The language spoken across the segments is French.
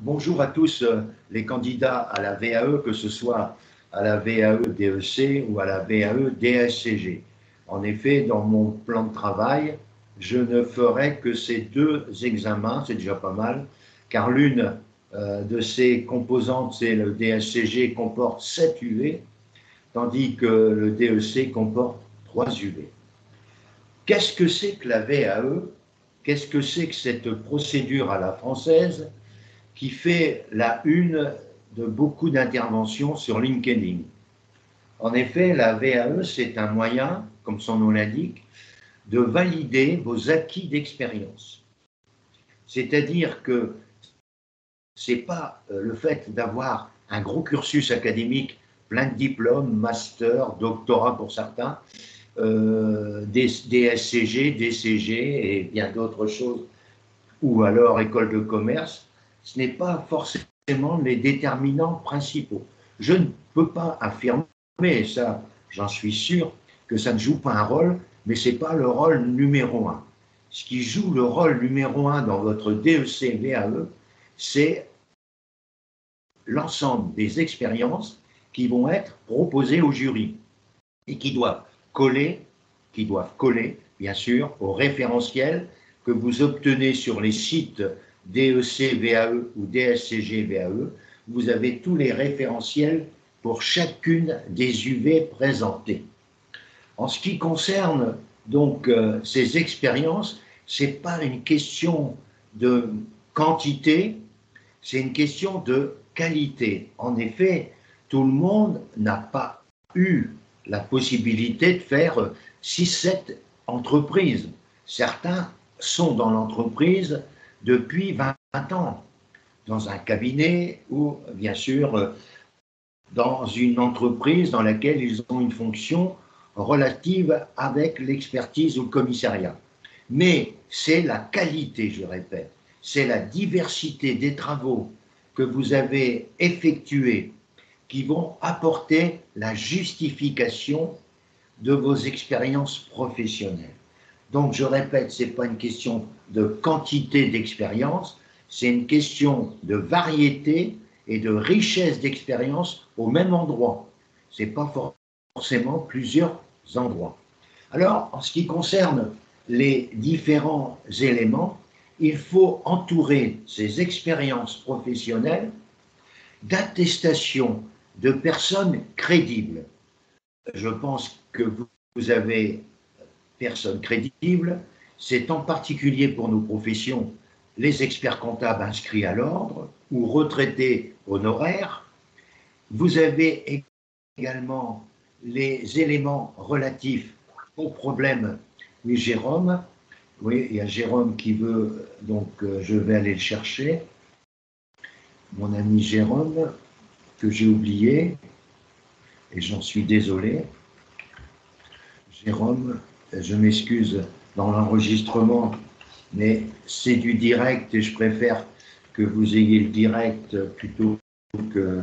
bonjour à tous les candidats à la VAE, que ce soit à la VAE DEC ou à la VAE DSCG. En effet, dans mon plan de travail, je ne ferai que ces deux examens, c'est déjà pas mal, car l'une de ces composantes, c'est le DSCG, comporte 7 UV, tandis que le DEC comporte 3 UV. Qu'est-ce que c'est que la VAE? Qu'est-ce que c'est que cette procédure à la française qui fait la une de beaucoup d'interventions sur LinkedIn? En effet, la VAE, c'est un moyen, comme son nom l'indique, de valider vos acquis d'expérience. C'est-à-dire que ce n'est pas le fait d'avoir un gros cursus académique, plein de diplômes, master, doctorat pour certains, DSCG, DCG et bien d'autres choses, ou alors école de commerce, ce n'est pas forcément les déterminants principaux. Je ne peux pas affirmer, et ça j'en suis sûr, que ça ne joue pas un rôle, mais ce n'est pas le rôle numéro un. Ce qui joue le rôle numéro un dans votre DEC VAE, c'est l'ensemble des expériences qui vont être proposées au jury et qui doivent coller, bien sûr, au référentiel que vous obtenez sur les sites DEC VAE ou DSCG VAE. Vous avez tous les référentiels pour chacune des UV présentées. En ce qui concerne donc ces expériences, ce n'est pas une question de quantité, c'est une question de qualité. En effet, tout le monde n'a pas eu la possibilité de faire 6-7 entreprises. Certains sont dans l'entreprise depuis 20 ans, dans un cabinet ou bien sûr dans une entreprise dans laquelle ils ont une fonction relative avec l'expertise ou le commissariat. Mais c'est la qualité, je répète, c'est la diversité des travaux que vous avez effectués qui vont apporter la justification de vos expériences professionnelles. Donc, je répète, ce n'est pas une question de quantité d'expérience, c'est une question de variété et de richesse d'expérience au même endroit. Ce n'est pas forcément plusieurs endroits. Alors, en ce qui concerne les différents éléments, il faut entourer ces expériences professionnelles d'attestations de personnes crédibles. Je pense que vous avez personnes crédibles, c'est en particulier pour nos professions les experts comptables inscrits à l'ordre ou retraités honoraires. Vous avez également les éléments relatifs aux problèmes. Oui, Jérôme, oui, il y a Jérôme qui veut, donc je vais aller le chercher. Mon ami Jérôme, que j'ai oublié, et j'en suis désolé. Jérôme, je m'excuse dans l'enregistrement, mais c'est du direct et je préfère que vous ayez le direct plutôt que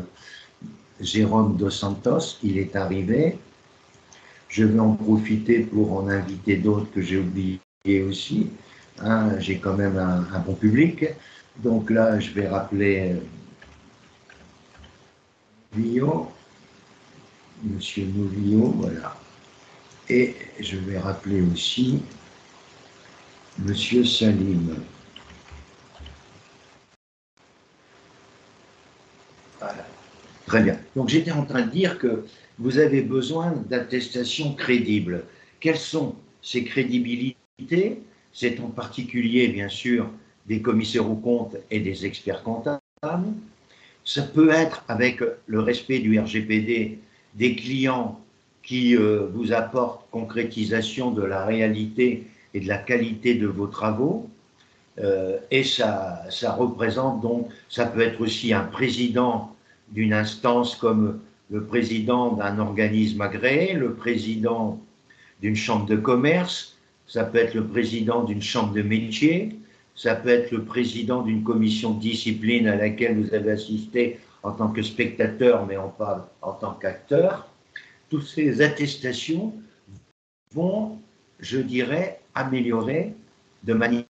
Jérôme Dos Santos. Il est arrivé. Je vais en profiter pour en inviter d'autres que j'ai oubliés aussi. Hein, j'ai quand même un bon public. Donc là, je vais rappeler Nouvillot, Monsieur Nouvillot, voilà. Et je vais rappeler aussi Monsieur Salim. Voilà. Très bien. Donc j'étais en train de dire que vous avez besoin d'attestations crédibles. Quelles sont ces crédibilités? C'est en particulier, bien sûr, des commissaires aux comptes et des experts comptables. Ça peut être, avec le respect du RGPD, des clients qui vous apportent concrétisation de la réalité et de la qualité de vos travaux. Et ça représente donc, ça peut être aussi un président d'une instance comme le président d'un organisme agréé, le président d'une chambre de commerce, ça peut être le président d'une chambre de métier, ça peut être le président d'une commission de discipline à laquelle vous avez assisté en tant que spectateur, mais pas en tant qu'acteur. Toutes ces attestations vont, je dirais, améliorer de manière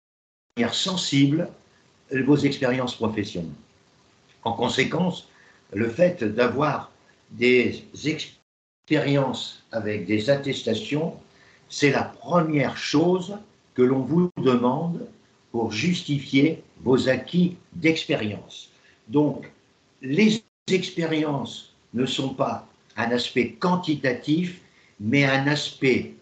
sensible vos expériences professionnelles. En conséquence, le fait d'avoir des expériences avec des attestations, c'est la première chose que l'on vous demande pour justifier vos acquis d'expérience. Donc, les expériences ne sont pas un aspect quantitatif, mais un aspect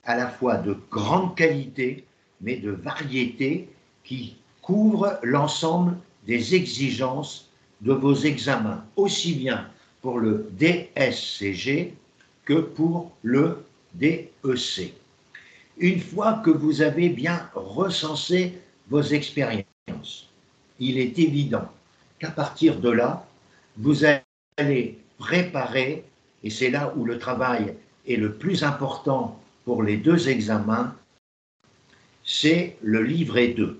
à la fois de grande qualité, mais de variété qui couvre l'ensemble des exigences de vos examens, aussi bien pour le DSCG que pour le DEC. Une fois que vous avez bien recensé vos expériences, il est évident qu'à partir de là, vous allez préparer, et c'est là où le travail est le plus important pour les deux examens, c'est le livret 2.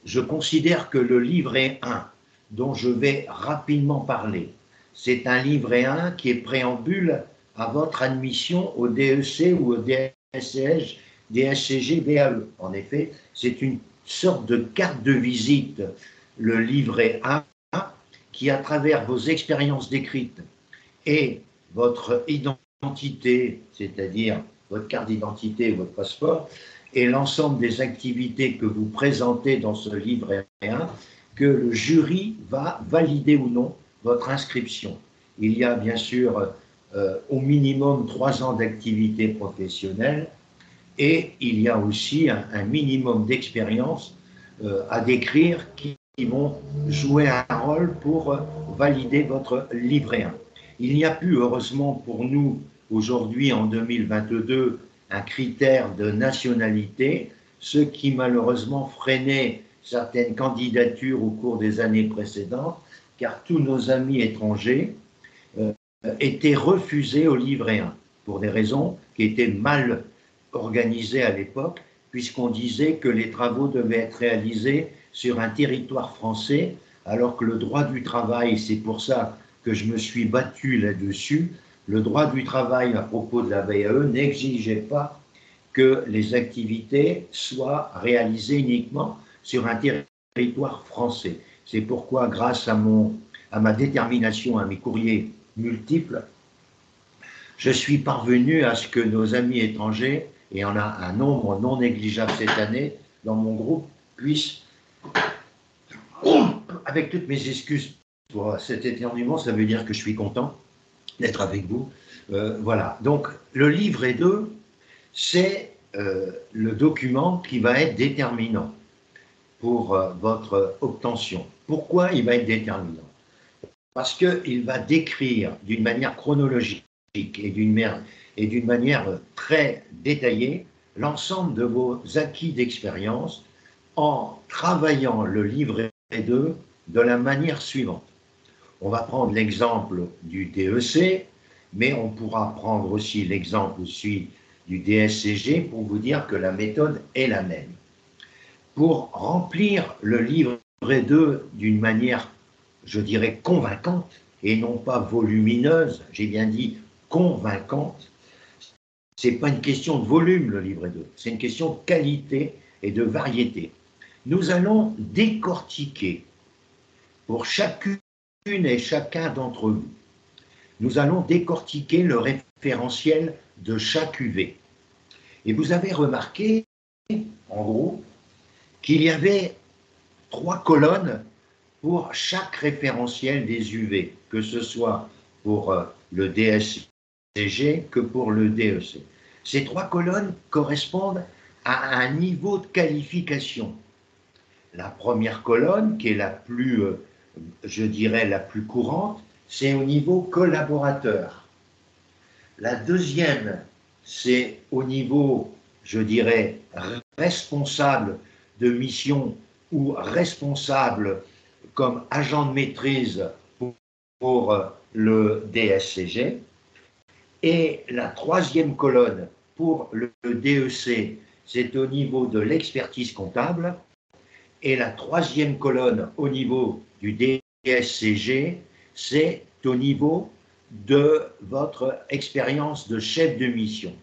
Je considère que le livret 1, dont je vais rapidement parler, c'est un livret 1 qui est préambule à votre admission au DEC ou au DSCG, DAE. En effet, c'est une sorte de carte de visite, le livret 1, qui, à travers vos expériences décrites et votre identité, c'est-à-dire votre carte d'identité, votre passeport, et l'ensemble des activités que vous présentez dans ce livret 1, que le jury va valider ou non votre inscription. Il y a bien sûr au minimum 3 ans d'activité professionnelle et il y a aussi un minimum d'expérience à décrire qui vont jouer un rôle pour valider votre livret 1. Il n'y a plus, heureusement pour nous, aujourd'hui en 2022, un critère de nationalité, ce qui malheureusement freinait certaines candidatures au cours des années précédentes, car tous nos amis étrangers étaient refusés au livret 1, pour des raisons qui étaient mal organisées à l'époque, puisqu'on disait que les travaux devaient être réalisés sur un territoire français, alors que le droit du travail, c'est pour ça que je me suis battu là-dessus, le droit du travail à propos de la VAE n'exigeait pas que les activités soient réalisées uniquement sur un territoire français. C'est pourquoi, grâce à ma détermination, à mes courriers multiples, je suis parvenu à ce que nos amis étrangers, et on a un nombre non négligeable cette année dans mon groupe, puissent, avec toutes mes excuses pour cet éternuement, ça veut dire que je suis content d'être avec vous. Voilà, donc le livret 2, c'est le document qui va être déterminant pour votre obtention. Pourquoi il va être déterminant? Parce qu'il va décrire d'une manière chronologique et d'une manière très détaillée l'ensemble de vos acquis d'expérience en travaillant le livret 2 de la manière suivante. On va prendre l'exemple du DEC, mais on pourra prendre aussi l'exemple du DSCG pour vous dire que la méthode est la même. Pour remplir le livret 2 d'une manière, je dirais, convaincante, et non pas volumineuse, j'ai bien dit convaincante, ce n'est pas une question de volume, le livret 2, c'est une question de qualité et de variété. Nous allons décortiquer pour chacune et chacun d'entre vous. Nous allons décortiquer le référentiel de chaque UV. Et vous avez remarqué, en gros, qu'il y avait 3 colonnes pour chaque référentiel des UV, que ce soit pour le DSCG que pour le DEC. Ces 3 colonnes correspondent à un niveau de qualification. La première colonne, qui est la plus, je dirais, la plus courante, c'est au niveau collaborateur. La deuxième, c'est au niveau, je dirais, responsable de mission ou responsable comme agent de maîtrise pour le DSCG. Et la troisième colonne pour le DEC, c'est au niveau de l'expertise comptable. Et la troisième colonne au niveau du DSCG, c'est au niveau de votre expérience de chef de mission.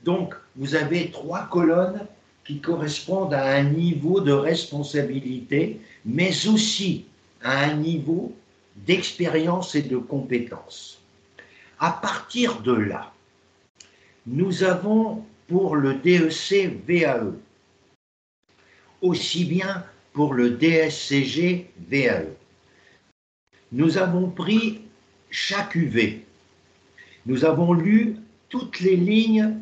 Donc, vous avez 3 colonnes qui correspondent à un niveau de responsabilité, mais aussi à un niveau d'expérience et de compétences. À partir de là, nous avons pour le DEC VAE, aussi bien pour le DSCG VAE, nous avons pris chaque UV. Nous avons lu toutes les lignes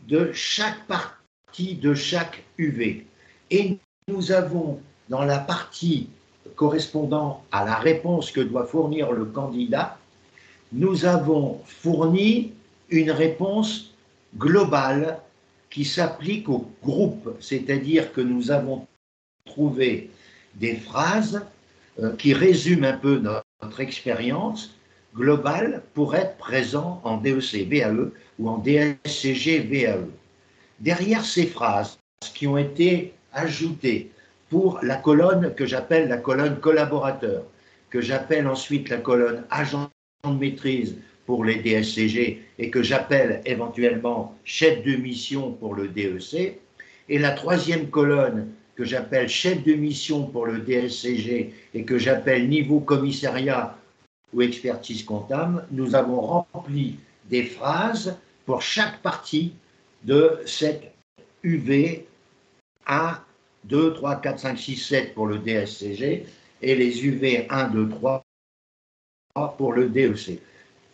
de chaque partie de chaque UV. Et nous avons, dans la partie correspondant à la réponse que doit fournir le candidat, nous avons fourni une réponse globale qui s'applique au groupe, c'est-à-dire que nous avons trouvé des phrases qui résument un peu notre expérience globale pour être présent en DEC VAE ou en DSCG VAE. Derrière ces phrases qui ont été ajoutées pour la colonne que j'appelle la colonne collaborateur, que j'appelle ensuite la colonne agent de maîtrise pour les DSCG et que j'appelle éventuellement chef de mission pour le DEC, et la troisième colonne que j'appelle chef de mission pour le DSCG et que j'appelle niveau commissariat ou expertise comptable, nous avons rempli des phrases pour chaque partie de cette UV 1, 2, 3, 4, 5, 6, 7 pour le DSCG et les UV 1, 2, 3 pour le DEC.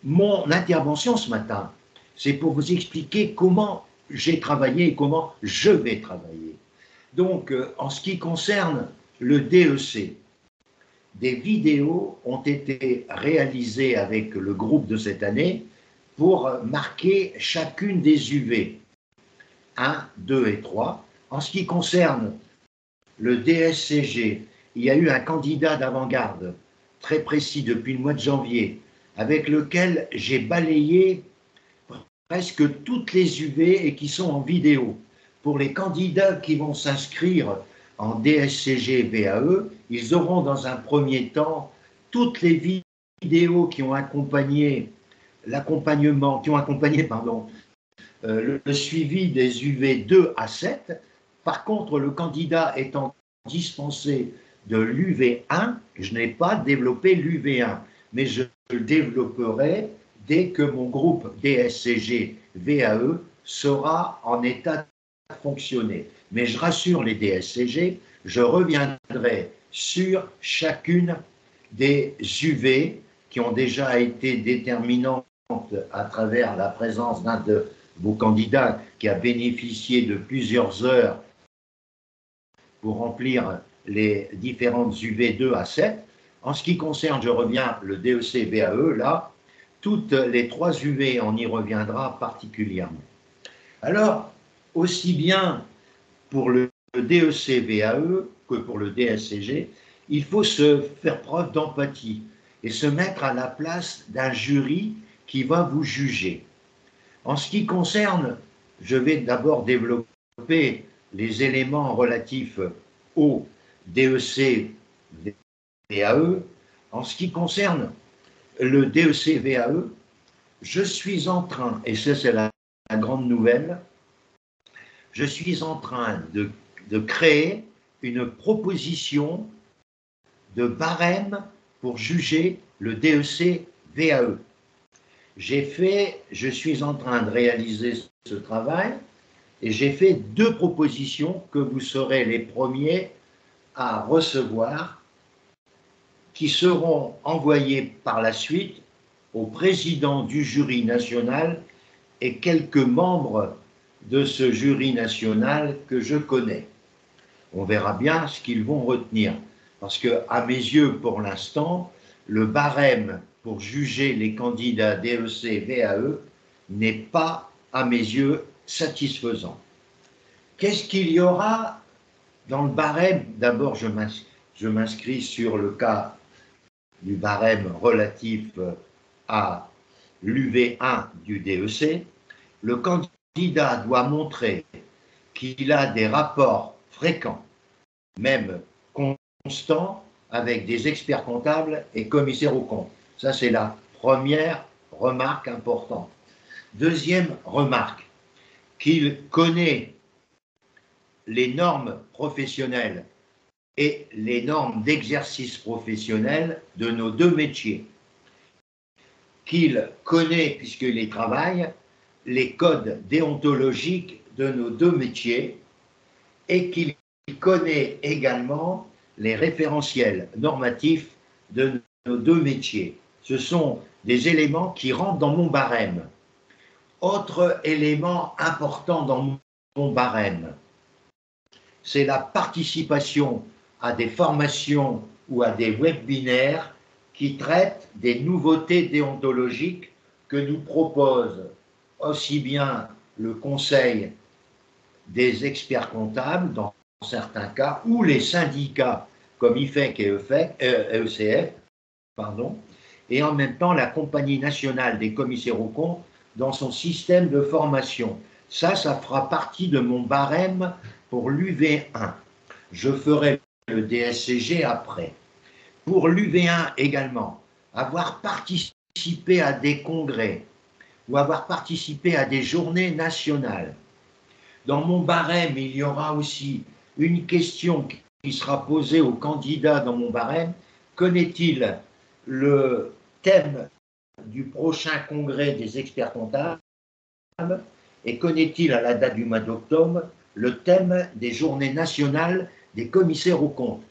Mon intervention ce matin, c'est pour vous expliquer comment j'ai travaillé et comment je vais travailler. Donc, en ce qui concerne le DEC, des vidéos ont été réalisées avec le groupe de cette année pour marquer chacune des UV 1, 2 et 3. En ce qui concerne le DSCG, il y a eu un candidat d'avant-garde très précis depuis le mois de janvier avec lequel j'ai balayé presque toutes les UV et qui sont en vidéo. Pour les candidats qui vont s'inscrire en DSCG VAE, ils auront dans un premier temps toutes les vidéos qui ont accompagné l'accompagnement, qui ont accompagné le suivi des UV 2 à 7. Par contre, le candidat étant dispensé de l'UV 1, je n'ai pas développé l'UV 1, mais je le développerai dès que mon groupe DSCG VAE sera en état de fonctionner. Mais je rassure les DSCG, je reviendrai sur chacune des UV qui ont déjà été déterminantes à travers la présence d'un de vos candidats qui a bénéficié de plusieurs heures pour remplir les différentes UV 2 à 7. En ce qui concerne, je reviens, le DEC VAE, là, toutes les 3 UV, on y reviendra particulièrement. Alors, aussi bien pour le DEC VAE que pour le DSCG, il faut se faire preuve d'empathie et se mettre à la place d'un jury qui va vous juger. En ce qui concerne, je vais d'abord développer les éléments relatifs au DEC VAE. En ce qui concerne le DEC VAE, je suis en train, et ça c'est la grande nouvelle, je suis en train de créer une proposition de barème pour juger le DEC VAE. Je suis en train de réaliser ce travail et j'ai fait 2 propositions que vous serez les premiers à recevoir, qui seront envoyées par la suite au président du jury national et quelques membres de ce jury national que je connais. On verra bien ce qu'ils vont retenir, parce que, à mes yeux, pour l'instant, le barème pour juger les candidats DEC VAE n'est pas, à mes yeux, satisfaisant. Qu'est-ce qu'il y aura dans le barème? D'abord, je m'inscris sur le cas du barème relatif à l'UV1 du DEC. Le candidat doit montrer qu'il a des rapports fréquents, même constants, avec des experts comptables et commissaires aux comptes. Ça, c'est la première remarque importante. Deuxième remarque, qu'il connaît les normes professionnelles et les normes d'exercice professionnel de nos deux métiers, qu'il connaît, puisqu'il y travaille, les codes déontologiques de nos deux métiers et qu'il connaît également les référentiels normatifs de nos deux métiers. Ce sont des éléments qui rentrent dans mon barème. Autre élément important dans mon barème, c'est la participation à des formations ou à des webinaires qui traitent des nouveautés déontologiques que nous propose aussi bien le Conseil des experts comptables, dans certains cas, ou les syndicats comme IFEC et ECF, et en même temps la Compagnie nationale des commissaires aux comptes dans son système de formation. Ça fera partie de mon barème pour l'UV1. Je ferai le DSCG après. Pour l'UV1 également, avoir participé à des congrès ou avoir participé à des journées nationales. Dans mon barème, il y aura aussi une question qui sera posée aux candidats dans mon barème. Connaît-il le thème du prochain congrès des experts comptables et connaît-il à la date du mois d'octobre le thème des journées nationales des commissaires aux comptes?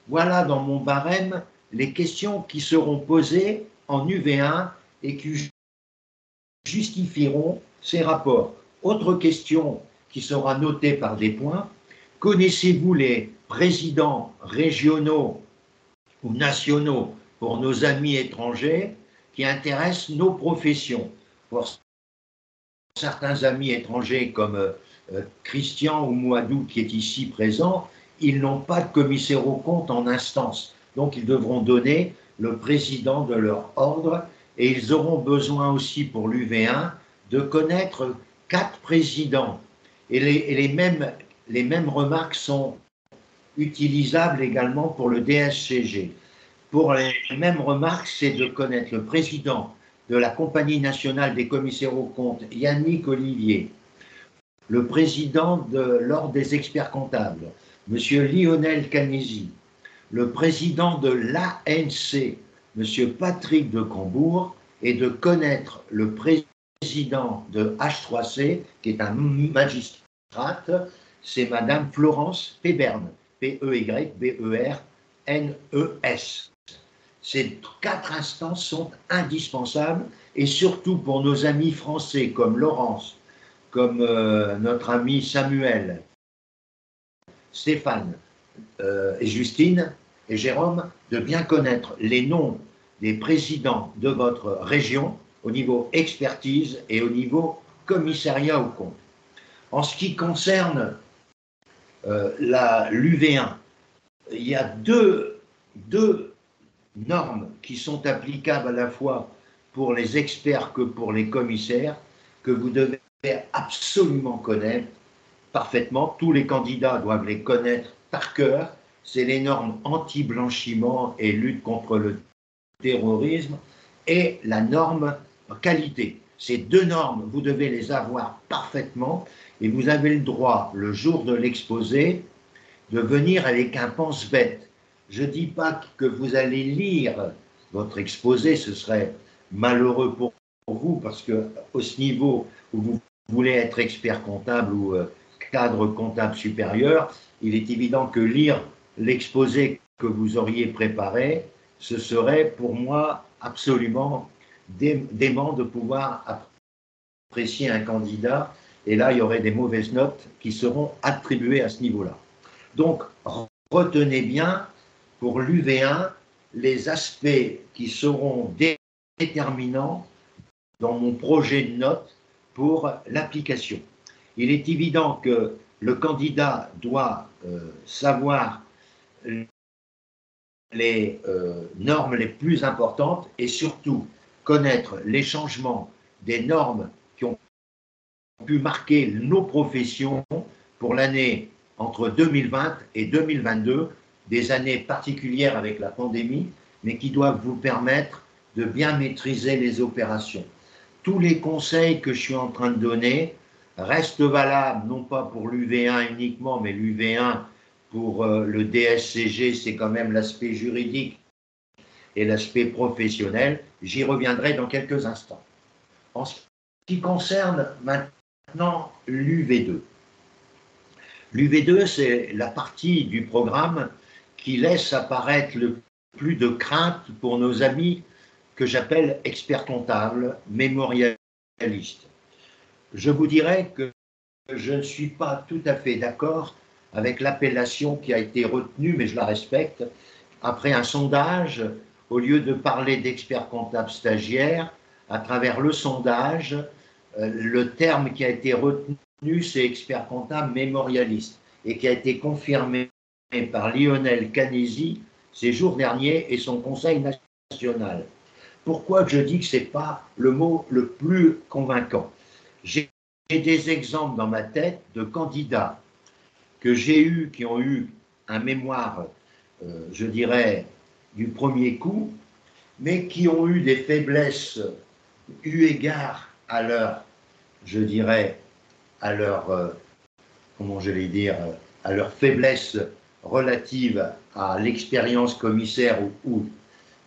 Voilà dans mon barème les questions qui seront posées en UV1 et qui justifieront ces rapports. Autre question qui sera notée par des points, connaissez-vous les présidents régionaux ou nationaux pour nos amis étrangers qui intéressent nos professions? Pour certains amis étrangers comme Christian ou Mouadou qui est ici présent, ils n'ont pas de commissaire aux comptes en instance. Donc ils devront donner le président de leur ordre et ils auront besoin aussi pour l'UV1 de connaître 4 présidents. Et les mêmes remarques sont utilisables également pour le DSCG. Pour les mêmes remarques, c'est de connaître le président de la Compagnie nationale des commissaires aux comptes, Yannick Olivier, le président de l'Ordre des experts comptables, M. Lionel Canesi, le président de l'ANC, M. Patrick de Cambourg, et de connaître le président de H3C, qui est un magistrate, c'est Madame Florence Pebern, P-E-Y-B-E-R-N-E-S. Ces 4 instances sont indispensables, et surtout pour nos amis français comme Laurence, comme notre ami Samuel, Stéphane et Justine et Jérôme, de bien connaître les noms des présidents de votre région au niveau expertise et au niveau commissariat aux comptes. En ce qui concerne l'UV1, il y a deux normes qui sont applicables à la fois pour les experts que pour les commissaires, que vous devez absolument connaître parfaitement. Tous les candidats doivent les connaître par cœur. C'est les normes anti-blanchiment et lutte contre le terrorisme et la norme qualité. Ces 2 normes, vous devez les avoir parfaitement et vous avez le droit, le jour de l'exposé, de venir avec un pense-bête. Je ne dis pas que vous allez lire votre exposé, ce serait malheureux pour vous parce qu'au niveau où vous voulez être expert comptable ou cadre comptable supérieur, il est évident que lire l'exposé que vous auriez préparé, ce serait pour moi absolument dément de pouvoir apprécier un candidat, et là il y aurait des mauvaises notes qui seront attribuées à ce niveau-là. Donc retenez bien pour l'UV1 les aspects qui seront déterminants dans mon projet de notes pour l'application. Il est évident que le candidat doit savoir les normes les plus importantes et surtout connaître les changements des normes qui ont pu marquer nos professions pour l'année entre 2020 et 2022, des années particulières avec la pandémie, mais qui doivent vous permettre de bien maîtriser les opérations. Tous les conseils que je suis en train de donner restent valables, non pas pour l'UV1 uniquement, mais l'UV1 pour le DSCG, c'est quand même l'aspect juridique et l'aspect professionnel. J'y reviendrai dans quelques instants. En ce qui concerne maintenant l'UV2. L'UV2, c'est la partie du programme qui laisse apparaître le plus de crainte pour nos amis que j'appelle experts comptables, mémorialistes. Je vous dirais que je ne suis pas tout à fait d'accord avec l'appellation qui a été retenue, mais je la respecte. Après un sondage, au lieu de parler d'experts comptables stagiaires, à travers le sondage, le terme qui a été retenu, c'est expert comptable mémorialiste, et qui a été confirmé par Lionel Canesi ces jours derniers et son conseil national. Pourquoi je dis que ce n'est pas le mot le plus convaincant? J'ai des exemples dans ma tête de candidats que j'ai eus, qui ont eu un mémoire, je dirais, du premier coup, mais qui ont eu des faiblesses eu égard à leur, je dirais, à leur, comment je vais dire, à leur faiblesse relative à l'expérience commissaire ou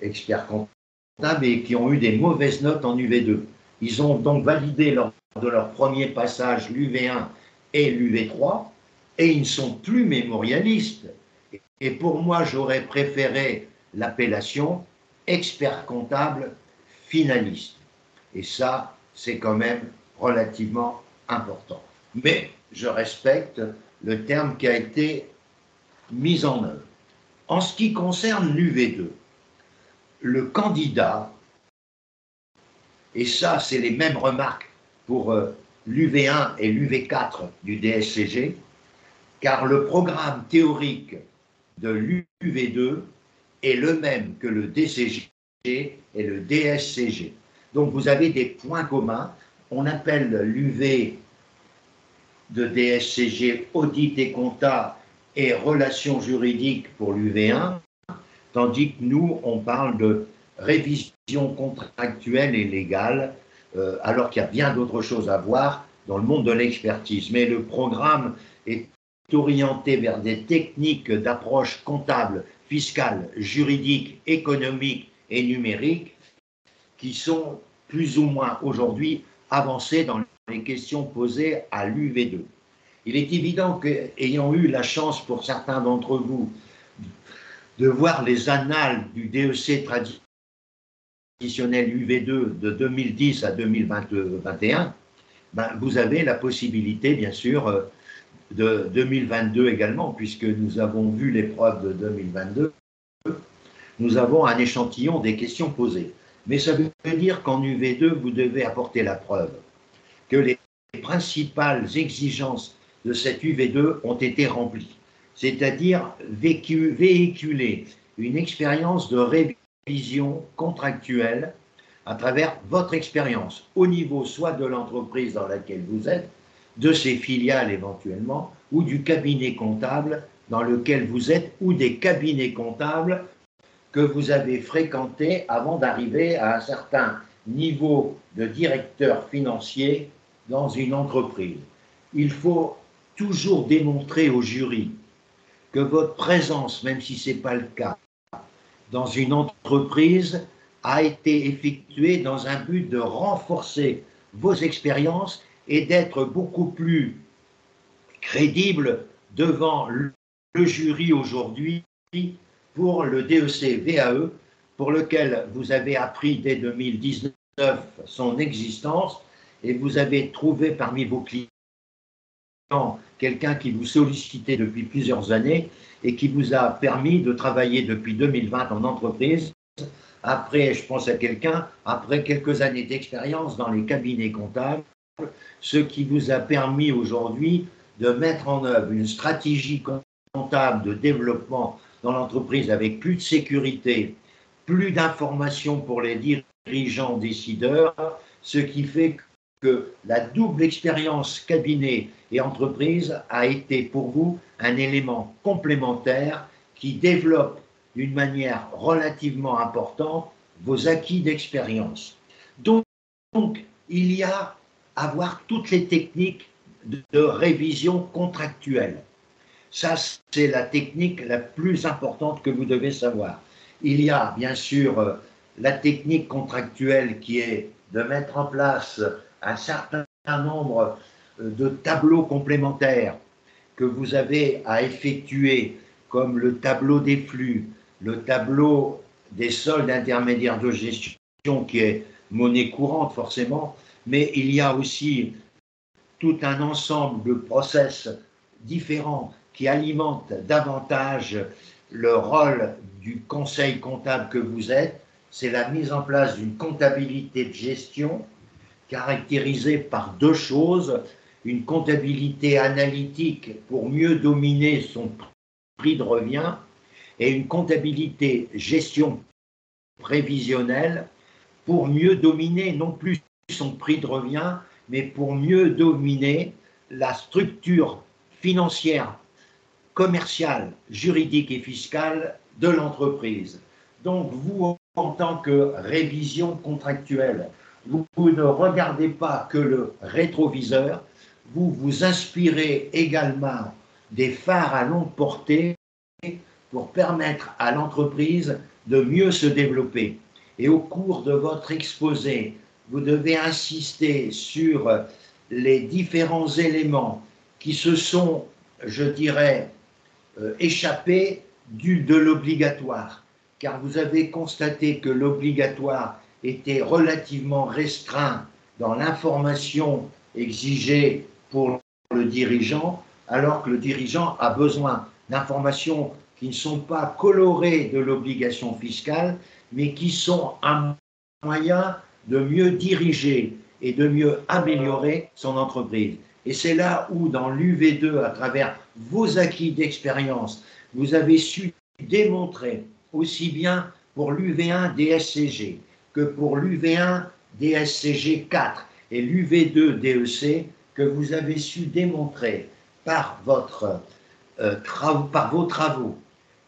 expert comptable et qui ont eu des mauvaises notes en UV2. Ils ont donc validé lors de leur premier passage l'UV1 et l'UV3 et ils ne sont plus mémorialistes. Et pour moi, j'aurais préféré l'appellation expert comptable finaliste. Et ça, c'est quand même relativement important. Mais je respecte le terme qui a été mis en œuvre. En ce qui concerne l'UV2, le candidat, et ça, c'est les mêmes remarques pour l'UV1 et l'UV4 du DSCG, car le programme théorique de l'UV2 est le même que le DCG et le DSCG. Donc vous avez des points communs. On appelle l'UV de DSCG audit et compta et relations juridiques pour l'UV1, tandis que nous, on parle de révision contractuelle et légale, alors qu'il y a bien d'autres choses à voir dans le monde de l'expertise. Mais le programme est orienté vers des techniques d'approche comptable, fiscale, juridique, économique et numérique qui sont plus ou moins aujourd'hui avancées dans les questions posées à l'UV2. Il est évident qu'ayant eu la chance pour certains d'entre vous de voir les annales du DEC traditionnel UV2 de 2010 à 2021, ben, vous avez la possibilité, bien sûr, de 2022 également, puisque nous avons vu l'épreuve de 2022, nous avons un échantillon des questions posées. Mais ça veut dire qu'en UV2, vous devez apporter la preuve que les principales exigences de cette UV2 ont été remplies, c'est-à-dire véhiculer une expérience de révision contractuelle à travers votre expérience, au niveau soit de l'entreprise dans laquelle vous êtes, de ses filiales éventuellement, ou du cabinet comptable dans lequel vous êtes, ou des cabinets comptables que vous avez fréquentés avant d'arriver à un certain niveau de directeur financier dans une entreprise. Il faut toujours démontrer au jury que votre présence, même si ce n'est pas le cas, dans une entreprise a été effectuée dans un but de renforcer vos expériences et d'être beaucoup plus crédible devant le jury aujourd'hui pour le DEC VAE, pour lequel vous avez appris dès 2019 son existence et vous avez trouvé parmi vos clients quelqu'un qui vous sollicitait depuis plusieurs années et qui vous a permis de travailler depuis 2020 en entreprise. Après, je pense à quelqu'un, après quelques années d'expérience dans les cabinets comptables, ce qui vous a permis aujourd'hui de mettre en œuvre une stratégie comptable de développement dans l'entreprise avec plus de sécurité, plus d'informations pour les dirigeants décideurs, ce qui fait que la double expérience cabinet et entreprise a été pour vous un élément complémentaire qui développe d'une manière relativement importante vos acquis d'expérience. Donc, il y a à voir toutes les techniques de révision contractuelle. Ça, c'est la technique la plus importante que vous devez savoir. Il y a bien sûr la technique contractuelle qui est de mettre en place un certain nombre de tableaux complémentaires que vous avez à effectuer, comme le tableau des flux, le tableau des soldes intermédiaires de gestion, qui est monnaie courante forcément, mais il y a aussi tout un ensemble de process différents qui alimentent davantage le rôle du conseil comptable que vous êtes. C'est la mise en place d'une comptabilité de gestion caractérisée par deux choses: une comptabilité analytique pour mieux dominer son prix de revient et une comptabilité gestion prévisionnelle pour mieux dominer non plus son prix de revient, mais pour mieux dominer la structure financière, commerciale, juridique et fiscale de l'entreprise. Donc vous, en tant que révision contractuelle, vous ne regardez pas que le rétroviseur, vous vous inspirez également des phares à longue portée pour permettre à l'entreprise de mieux se développer. Et au cours de votre exposé, vous devez insister sur les différents éléments qui se sont, je dirais, échappés de l'obligatoire, car vous avez constaté que l'obligatoire était relativement restreint dans l'information exigée pour le dirigeant, alors que le dirigeant a besoin d'informations qui ne sont pas colorées de l'obligation fiscale, mais qui sont un moyen de mieux diriger et de mieux améliorer son entreprise. Et c'est là où, dans l'UV2, à travers vos acquis d'expérience, vous avez su démontrer, aussi bien pour l'UV1 DSCG que pour l'UV1 DSCG 4 et l'UV2 DEC, que vous avez su démontrer par vos travaux,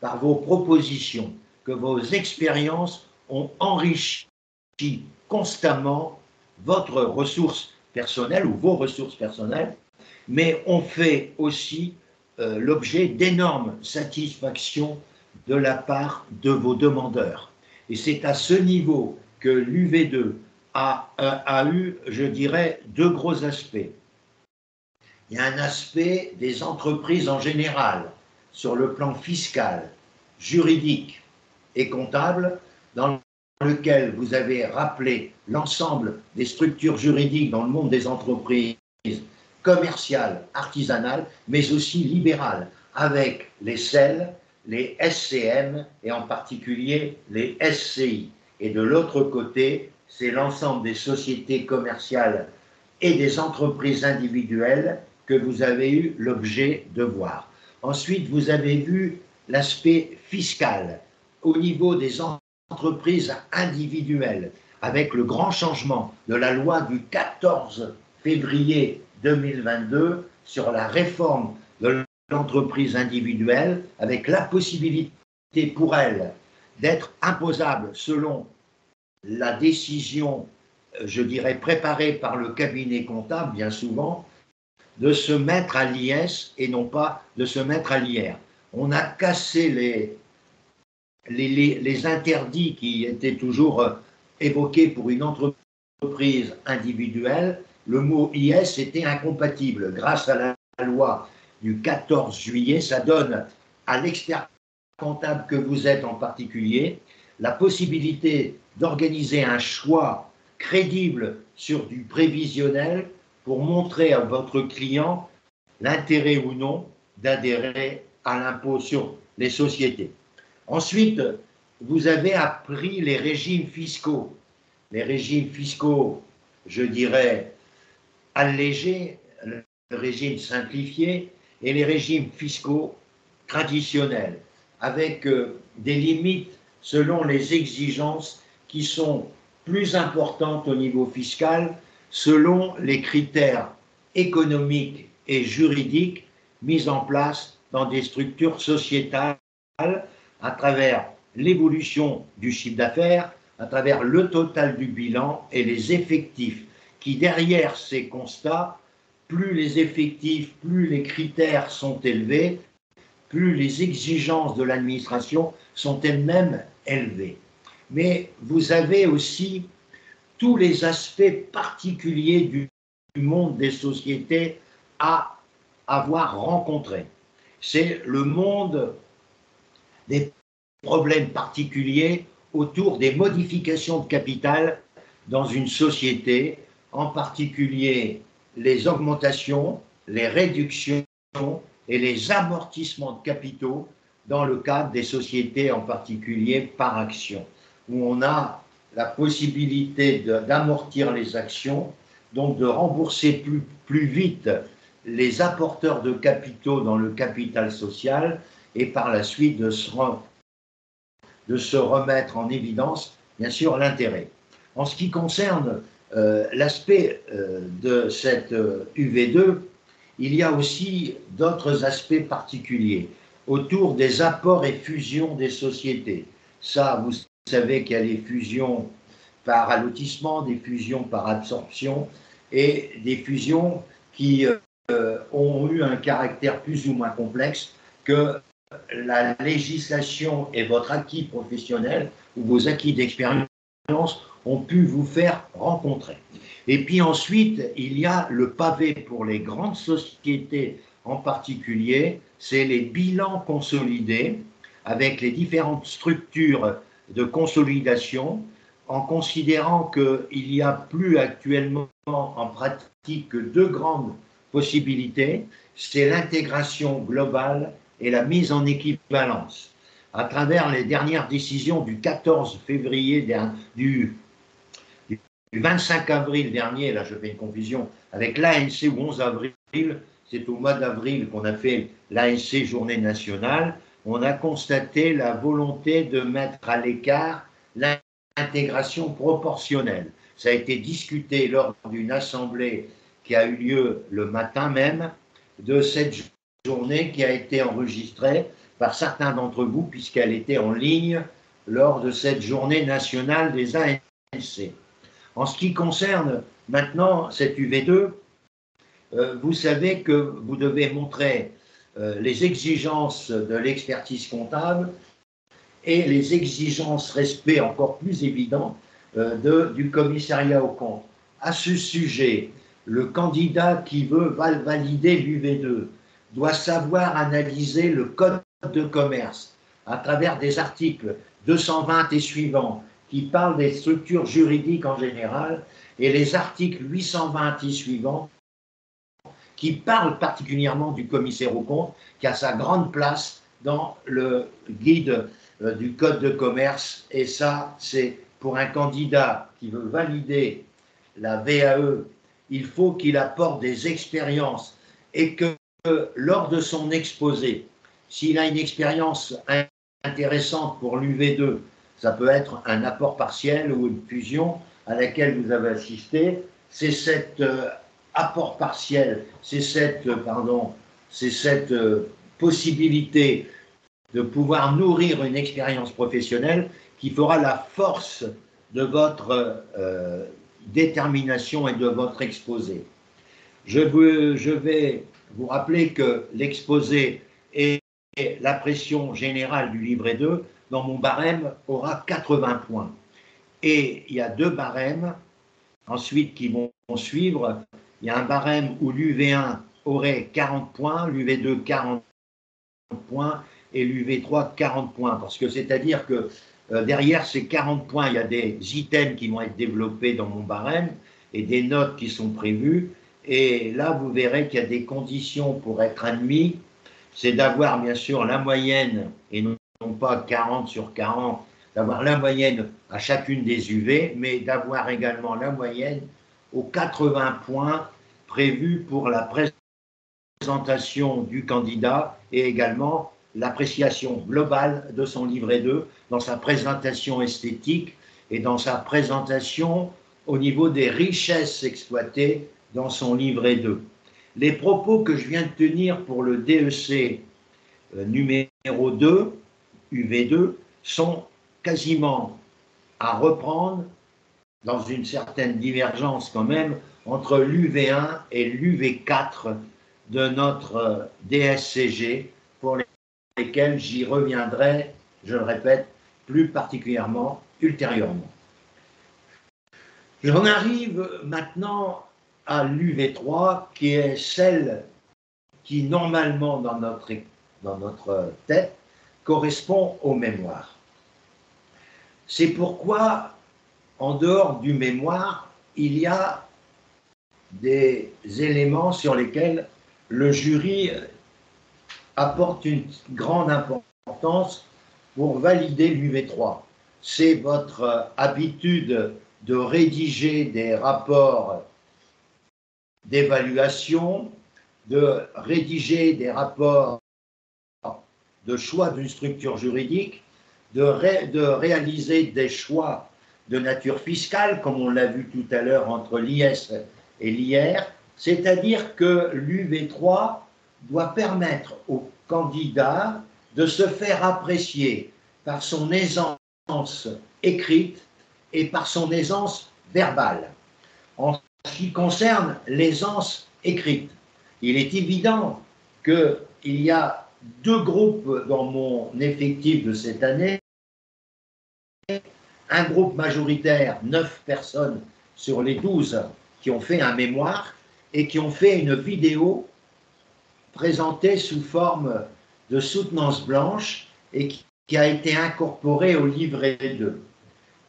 par vos propositions, que vos expériences ont enrichi constamment votre ressource personnelle ou vos ressources personnelles, mais ont fait aussi l'objet d'énormes satisfactions de la part de vos demandeurs. Et c'est à ce niveau que l'UV2 a eu, je dirais, deux gros aspects. Il y a un aspect des entreprises en général, sur le plan fiscal, juridique et comptable, dans lequel vous avez rappelé l'ensemble des structures juridiques dans le monde des entreprises commerciales, artisanales, mais aussi libérales, avec les SEL, les SCM et en particulier les SCI. Et de l'autre côté, c'est l'ensemble des sociétés commerciales et des entreprises individuelles que vous avez eu l'objet de voir. Ensuite, vous avez vu l'aspect fiscal au niveau des entreprises individuelles, avec le grand changement de la loi du 14 février 2022 sur la réforme de l'entreprise individuelle, avec la possibilité pour elle d'être imposable selon la décision, je dirais, préparée par le cabinet comptable, bien souvent, de se mettre à l'IS et non pas de se mettre à l'IR. On a cassé les interdits qui étaient toujours évoqués pour une entreprise individuelle. Le mot IS était incompatible. Grâce à la loi du 14 juillet, ça donne à l'expert comptable que vous êtes en particulier la possibilité d'organiser un choix crédible sur du prévisionnel pour montrer à votre client l'intérêt ou non d'adhérer à l'impôt sur les sociétés. Ensuite, vous avez appris les régimes fiscaux. Les régimes fiscaux, je dirais, allégés, le régime simplifié et les régimes fiscaux traditionnels, avec des limites selon les exigences qui sont plus importantes au niveau fiscal selon les critères économiques et juridiques mis en place dans des structures sociétales à travers l'évolution du chiffre d'affaires, à travers le total du bilan et les effectifs, qui derrière ces constats, plus les effectifs, plus les critères sont élevés, plus les exigences de l'administration sont elles-mêmes élevées. Mais vous avez aussi tous les aspects particuliers du monde des sociétés à avoir rencontré. C'est le monde des problèmes particuliers autour des modifications de capital dans une société, en particulier les augmentations, les réductions et les amortissements de capitaux dans le cadre des sociétés, en particulier par action, où on a la possibilité d'amortir les actions, donc de rembourser plus vite les apporteurs de capitaux dans le capital social et par la suite de se remettre en évidence, bien sûr, l'intérêt. En ce qui concerne l'aspect de cette UV2, il y a aussi d'autres aspects particuliers autour des apports et fusions des sociétés. Ça, vous savez qu'il y a les fusions par allotissement, des fusions par absorption et des fusions qui ont eu un caractère plus ou moins complexe que la législation et votre acquis professionnel ou vos acquis d'expérience ont pu vous faire rencontrer. Et puis ensuite, il y a le pavé pour les grandes sociétés en particulier, c'est les bilans consolidés avec les différentes structures de consolidation, en considérant qu'il n'y a plus actuellement en pratique que deux grandes possibilités, c'est l'intégration globale et la mise en équivalence. À travers les dernières décisions du 14 février, du 25 avril dernier, là je fais une confusion, avec l'ANC ou 11 avril, c'est au mois d'avril qu'on a fait l'ANC Journée nationale, on a constaté la volonté de mettre à l'écart l'intégration proportionnelle. Ça a été discuté lors d'une assemblée qui a eu lieu le matin même de cette journée qui a été enregistrée par certains d'entre vous puisqu'elle était en ligne lors de cette journée nationale des ANC. En ce qui concerne maintenant cette UV2, vous savez que vous devez montrer les exigences de l'expertise comptable et les exigences respect encore plus évident du commissariat aux comptes. À ce sujet, le candidat qui veut valider l'UV2 doit savoir analyser le code de commerce à travers des articles 220 et suivants qui parlent des structures juridiques en général et les articles 820 et suivants qui parlent particulièrement du commissaire aux comptes qui a sa grande place dans le guide du code de commerce. Et ça, c'est pour un candidat qui veut valider la VAE, il faut qu'il apporte des expériences et que lors de son exposé, s'il a une expérience intéressante pour l'UV2, ça peut être un apport partiel ou une fusion à laquelle vous avez assisté, c'est cet apport partiel, c'est cette possibilité de pouvoir nourrir une expérience professionnelle qui fera la force de votre détermination et de votre exposé. Je vais vous rappeler que l'exposé et la pression générale du livret 2 dans mon barème aura 80 points. Et il y a deux barèmes ensuite qui vont suivre. Il y a un barème où l'UV1 aurait 40 points, l'UV2 40 points et l'UV3 40 points. Parce que c'est-à-dire que derrière ces 40 points, il y a des items qui vont être développés dans mon barème et des notes qui sont prévues. Et là, vous verrez qu'il y a des conditions pour être admis. C'est d'avoir bien sûr la moyenne, et non pas 40 sur 40, d'avoir la moyenne à chacune des UV, mais d'avoir également la moyenne aux 80 points prévus pour la présentation du candidat et également l'appréciation globale de son livret 2 dans sa présentation esthétique et dans sa présentation au niveau des richesses exploitées dans son livret 2. Les propos que je viens de tenir pour le DEC numéro 2, UV2, sont quasiment à reprendre dans une certaine divergence quand même entre l'UV1 et l'UV4 de notre DSCG pour lesquels j'y reviendrai, je le répète, plus particulièrement ultérieurement. J'en arrive maintenant à l'UV3, qui est celle qui, normalement, dans notre tête, correspond aux mémoires. C'est pourquoi, en dehors du mémoire, il y a des éléments sur lesquels le jury apporte une grande importance pour valider l'UV3. C'est votre habitude de rédiger des rapports d'évaluation, de rédiger des rapports de choix d'une structure juridique, de réaliser des choix de nature fiscale, comme on l'a vu tout à l'heure entre l'IS et l'IR, c'est-à-dire que l'UV3 doit permettre au candidat de se faire apprécier par son aisance écrite et par son aisance verbale. En ce qui concerne l'aisance écrite, il est évident qu'il y a deux groupes dans mon effectif de cette année. Un groupe majoritaire, 9 personnes sur les 12 qui ont fait un mémoire et qui ont fait une vidéo présentée sous forme de soutenance blanche et qui a été incorporée au livret 2.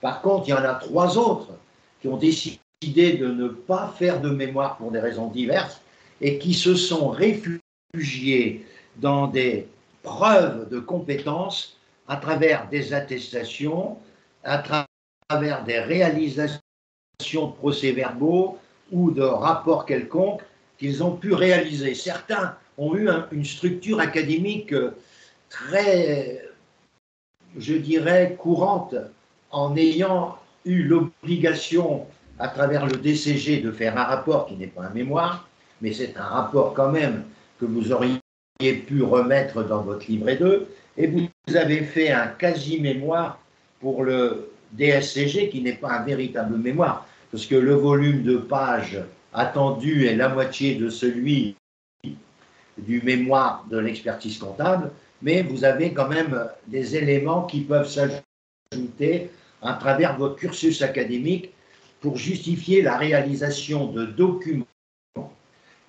Par contre, il y en a 3 autres qui ont décidé de ne pas faire de mémoire pour des raisons diverses et qui se sont réfugiés dans des preuves de compétences à travers des attestations, à travers des réalisations de procès-verbaux ou de rapports quelconques qu'ils ont pu réaliser. Certains ont eu une structure académique très, je dirais, courante, en ayant eu l'obligation, à travers le DCG, de faire un rapport qui n'est pas un mémoire, mais c'est un rapport quand même que vous auriez pu remettre dans votre livret 2, et vous avez fait un quasi-mémoire pour le DSCG, qui n'est pas un véritable mémoire, parce que le volume de pages attendu est la moitié de celui du mémoire de l'expertise comptable, mais vous avez quand même des éléments qui peuvent s'ajouter à travers votre cursus académique pour justifier la réalisation de documents.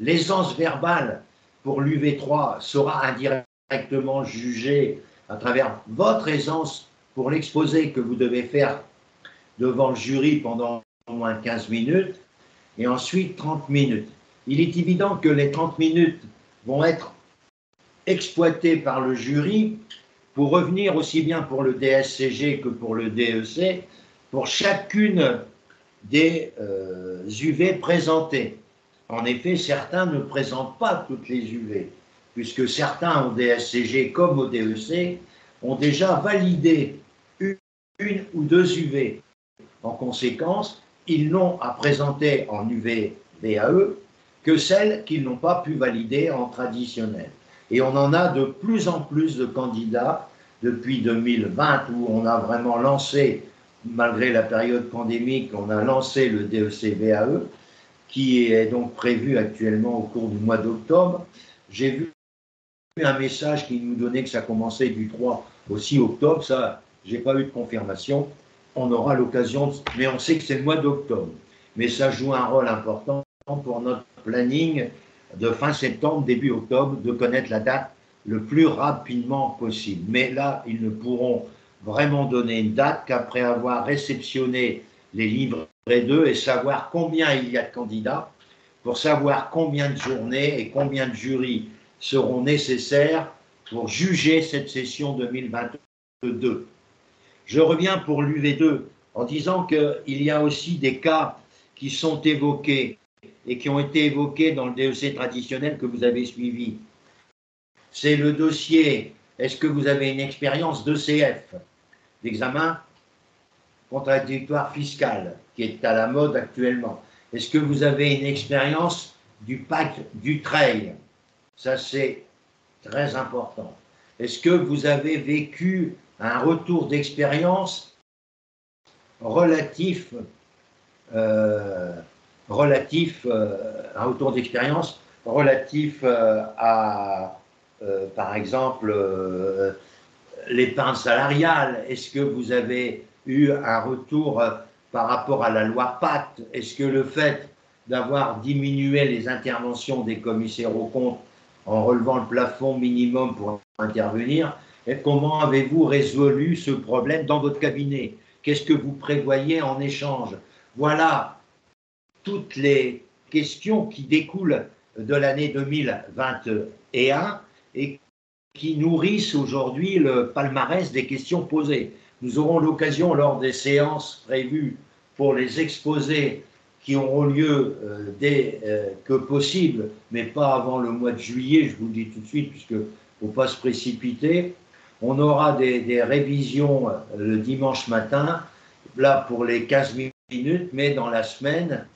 L'aisance verbale pour l'UV3 sera indirectement jugée à travers votre aisance pour l'exposé que vous devez faire devant le jury pendant au moins 15 minutes, et ensuite 30 minutes. Il est évident que les 30 minutes vont être exploitées par le jury pour revenir aussi bien pour le DSCG que pour le DEC, pour chacune des UV présentées. En effet, certains ne présentent pas toutes les UV, puisque certains au DSCG comme au DEC ont déjà validé une ou 2 UV. En conséquence, ils n'ont à présenter en UV-VAE que celles qu'ils n'ont pas pu valider en traditionnel. Et on en a de plus en plus de candidats depuis 2020, où on a vraiment lancé, malgré la période pandémique, on a lancé le DEC-VAE, qui est donc prévu actuellement au cours du mois d'octobre. J'ai vu un message qui nous donnait que ça commençait du 3 au 6 octobre, ça, je n'ai pas eu de confirmation. On aura l'occasion, mais on sait que c'est le mois d'octobre. Mais ça joue un rôle important pour notre planning de fin septembre, début octobre, de connaître la date le plus rapidement possible. Mais là, ils ne pourront vraiment donner une date qu'après avoir réceptionné les livrets 2 et savoir combien il y a de candidats, pour savoir combien de journées et combien de jurys seront nécessaires pour juger cette session 2022. Je reviens pour l'UV2 en disant qu'il y a aussi des cas qui sont évoqués et qui ont été évoqués dans le DEC traditionnel que vous avez suivi. C'est le dossier, est-ce que vous avez une expérience d'ECF, d'examen contradictoire fiscal, qui est à la mode actuellement? Est-ce que vous avez une expérience du pacte du trail? Ça, c'est très important. Est-ce que vous avez vécu un retour d'expérience relatif, un retour d'expérience relatif à par exemple, l'épargne salariale. Est-ce que vous avez eu un retour par rapport à la loi Pacte? Est-ce que le fait d'avoir diminué les interventions des commissaires aux comptes en relevant le plafond minimum pour intervenir, et comment avez-vous résolu ce problème dans votre cabinet? Qu'est-ce que vous prévoyez en échange? Voilà toutes les questions qui découlent de l'année 2021 et qui nourrissent aujourd'hui le palmarès des questions posées. Nous aurons l'occasion, lors des séances prévues pour les exposés qui auront lieu dès que possible, mais pas avant le mois de juillet, je vous le dis tout de suite, puisqu'il ne faut pas se précipiter. On aura des révisions le dimanche matin, là pour les 15 minutes, mais dans la semaine,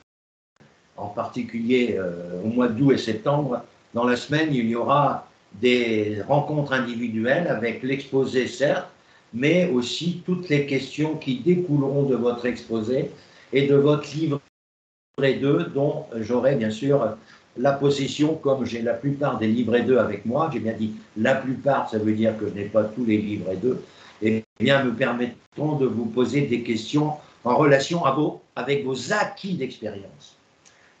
en particulier au mois d'août et septembre, dans la semaine, il y aura des rencontres individuelles avec l'exposé, certes, mais aussi toutes les questions qui découleront de votre exposé et de votre livret 2, dont j'aurai bien sûr la possession, comme j'ai la plupart des livrets 2 avec moi. J'ai bien dit la plupart, ça veut dire que je n'ai pas tous les livrets 2, et bien me permettront de vous poser des questions en relation avec vos acquis d'expérience.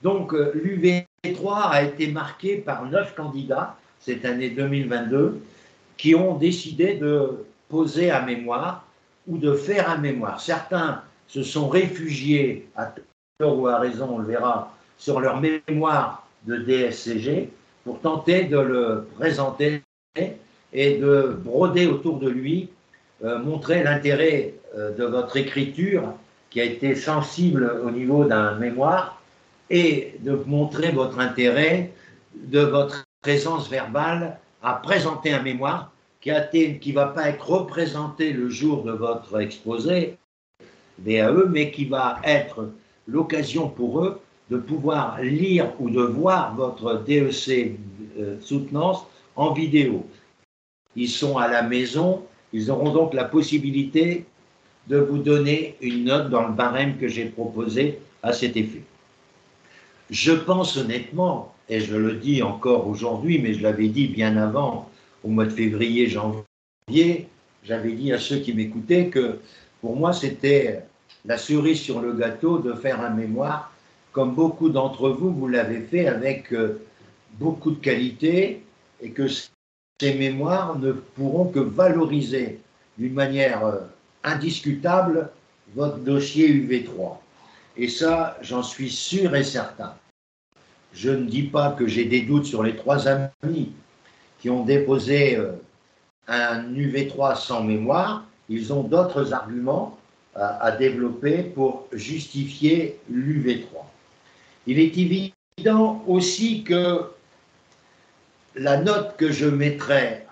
Donc, l'UV3 a été marqué par 9 candidats cette année 2022 qui ont décidé de poser un mémoire ou de faire un mémoire. Certains se sont réfugiés, à tort ou à raison, on le verra, sur leur mémoire de DSCG pour tenter de le présenter et de broder autour de lui, montrer l'intérêt de votre écriture qui a été sensible au niveau d'un mémoire, et de montrer votre intérêt, de votre présence verbale à présenter un mémoire qui ne va pas être représenté le jour de votre exposé BAE, mais qui va être l'occasion pour eux de pouvoir lire ou de voir votre DEC soutenance en vidéo. Ils sont à la maison, ils auront donc la possibilité de vous donner une note dans le barème que j'ai proposé à cet effet. Je pense honnêtement, et je le dis encore aujourd'hui, mais je l'avais dit bien avant, au mois de février, janvier, j'avais dit à ceux qui m'écoutaient que pour moi c'était la cerise sur le gâteau de faire un mémoire, comme beaucoup d'entre vous, vous l'avez fait avec beaucoup de qualité, et que ces mémoires ne pourront que valoriser d'une manière indiscutable votre dossier UV3. Et ça, j'en suis sûr et certain. Je ne dis pas que j'ai des doutes sur les 3 amis qui ont déposé un UV3 sans mémoire. Ils ont d'autres arguments à développer pour justifier l'UV3. Il est évident aussi que la note que je mettrai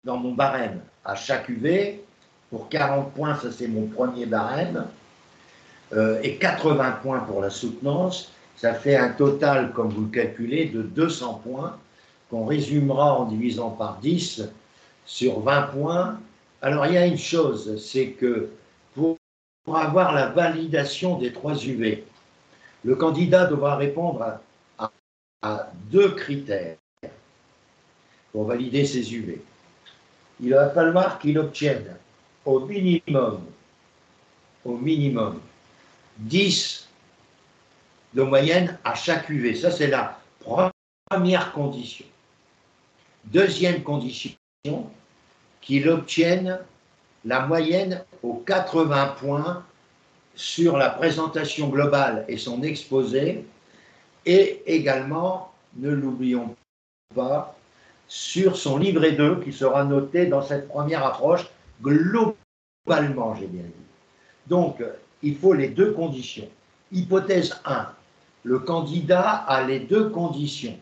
dans mon barème à chaque UV, pour 40 points, ça c'est mon premier barème, et 80 points pour la soutenance, ça fait un total, comme vous le calculez, de 200 points, qu'on résumera en divisant par 10 sur 20 points. Alors, il y a une chose, c'est que pour avoir la validation des 3 UV, le candidat devra répondre à 2 critères pour valider ces UV. Il va falloir qu'il obtienne au minimum 10 de moyenne à chaque UV. Ça, c'est la première condition. Deuxième condition, qu'il obtienne la moyenne aux 80 points sur la présentation globale et son exposé, et également, ne l'oublions pas, sur son livret 2 qui sera noté dans cette première approche globalement, j'ai bien dit. Donc, il faut les 2 conditions. Hypothèse 1, le candidat a les 2 conditions.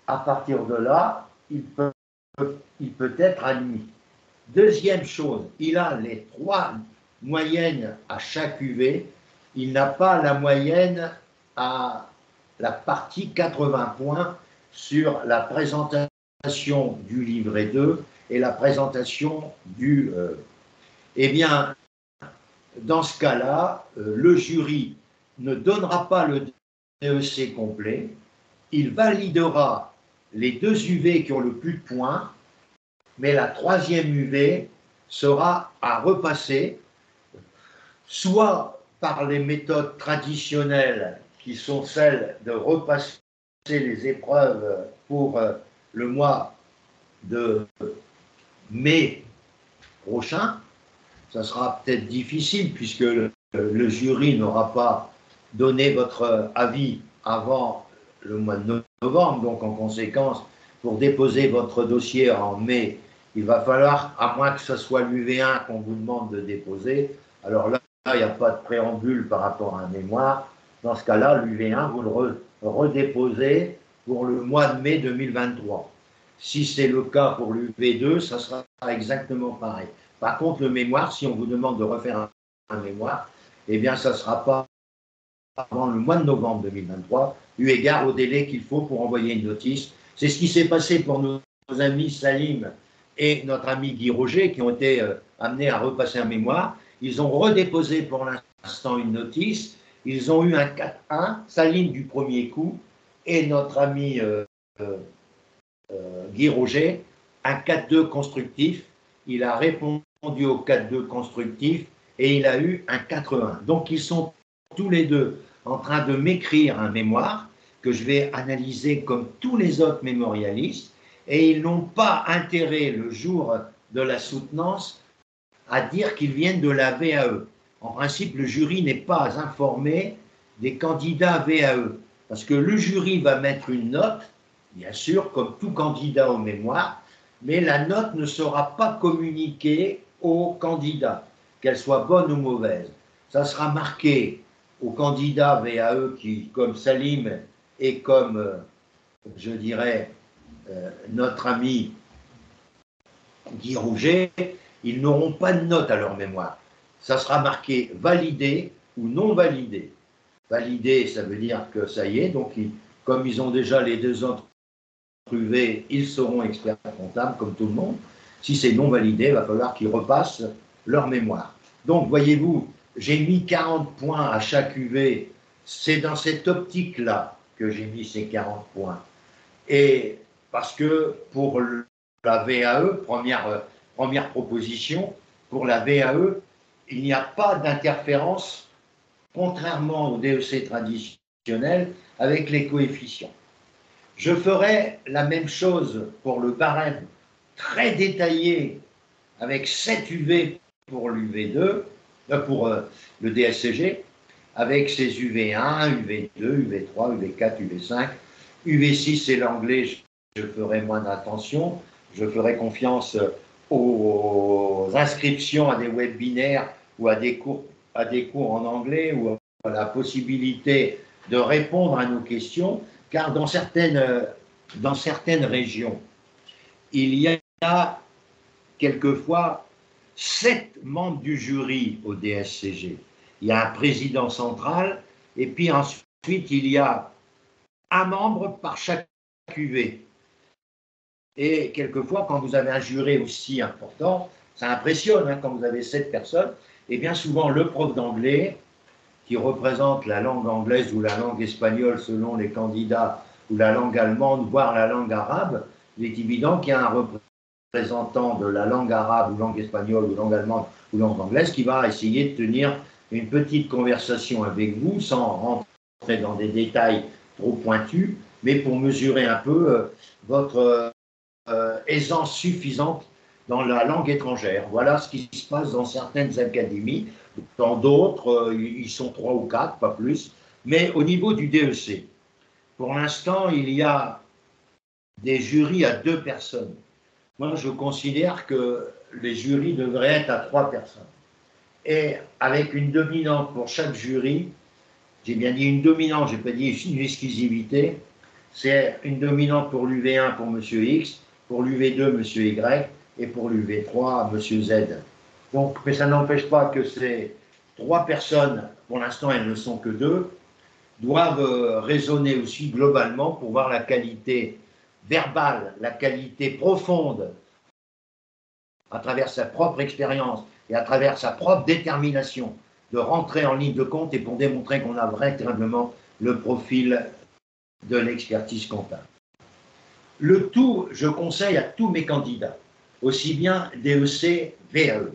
À partir de là, il peut être admis. Deuxième chose, il a les 3 moyennes à chaque UV. Il n'a pas la moyenne à la partie 80 points sur la présentation du livret 2 et la présentation du... Eh bien, dans ce cas-là, le jury ne donnera pas le DEC complet, il validera les 2 UV qui ont le plus de points, mais la 3e UV sera à repasser, soit par les méthodes traditionnelles qui sont celles de repasser les épreuves pour le mois de mai prochain. Ça sera peut-être difficile puisque le jury n'aura pas donné votre avis avant le mois de novembre, donc en conséquence, pour déposer votre dossier en mai, il va falloir, à moins que ce soit l'UV1 qu'on vous demande de déposer, alors là, il n'y a pas de préambule par rapport à un mémoire. Dans ce cas-là, l'UV1, vous le redéposez pour le mois de mai 2023. Si c'est le cas pour l'UV2, ça sera exactement pareil. Par contre, le mémoire, si on vous demande de refaire un mémoire, eh bien, ça ne sera pas avant le mois de novembre 2023, eu égard au délai qu'il faut pour envoyer une notice. C'est ce qui s'est passé pour nos amis Salim et notre ami Guy Roger, qui ont été amenés à repasser un mémoire. Ils ont redéposé pour l'instant une notice. Ils ont eu un 4-1, Salim du premier coup, et notre ami Guy Roger, un 4-2 constructif. Il a répondu au 4-2 constructif et il a eu un 4-1. Donc ils sont tous les deux en train de m'écrire un mémoire que je vais analyser comme tous les autres mémorialistes, et ils n'ont pas intérêt le jour de la soutenance à dire qu'ils viennent de la VAE. En principe, le jury n'est pas informé des candidats VAE, parce que le jury va mettre une note, bien sûr, comme tout candidat au mémoire, mais la note ne sera pas communiquée aux candidats, qu'elle soit bonne ou mauvaise. Ça sera marqué aux candidats VAE qui, comme Salim et comme, je dirais, notre ami Guy Rouget, ils n'auront pas de note à leur mémoire. Ça sera marqué validé ou non validé. Validé, ça veut dire que ça y est, donc comme ils ont déjà les 2 autres UV, ils seront experts comptables comme tout le monde. Si c'est non validé, il va falloir qu'ils repassent leur mémoire. Donc, voyez-vous, j'ai mis 40 points à chaque UV. C'est dans cette optique-là que j'ai mis ces 40 points. Et parce que pour la VAE, première proposition, pour la VAE, il n'y a pas d'interférence, contrairement au DEC traditionnel, avec les coefficients. Je ferai la même chose pour le barème très détaillé avec 7 UV pour l'UV2, pour le DSCG, avec ses UV1, UV2, UV3, UV4, UV5. UV6, c'est l'anglais, je ferai moins d'attention. Je ferai confiance aux inscriptions à des webinaires ou à des cours en anglais, ou à la possibilité de répondre à nos questions, car dans certaines régions, il y a quelquefois 7 membres du jury au DSCG. Il y a un président central, et puis ensuite il y a un membre par chaque UV. Et quelquefois, quand vous avez un jury aussi important, ça impressionne, hein, quand vous avez 7 personnes, et bien souvent le prof d'anglais, qui représente la langue anglaise ou la langue espagnole selon les candidats, ou la langue allemande, voire la langue arabe, il est évident qu'il y a un représentant de la langue arabe ou langue espagnole ou langue allemande ou langue anglaise qui va essayer de tenir une petite conversation avec vous sans rentrer dans des détails trop pointus, mais pour mesurer un peu votre aisance suffisante dans la langue étrangère. Voilà ce qui se passe dans certaines académies. Dans d'autres, ils sont 3 ou 4, pas plus. Mais au niveau du DEC, pour l'instant, il y a des jurys à 2 personnes. Moi, je considère que les jurys devraient être à 3 personnes. Et avec une dominante pour chaque jury, j'ai bien dit une dominante, je n'ai pas dit une exclusivité, c'est une dominante pour l'UV1 pour M. X, pour l'UV2 M. Y, et pour l'UV3 M. Z. Donc, mais ça n'empêche pas que ces 3 personnes, pour l'instant elles ne sont que 2, doivent raisonner aussi globalement pour voir la qualité verbale, la qualité profonde, à travers sa propre expérience et à travers sa propre détermination de rentrer en ligne de compte, et pour démontrer qu'on a véritablement le profil de l'expertise comptable. Le tout, je conseille à tous mes candidats, aussi bien DEC, VAE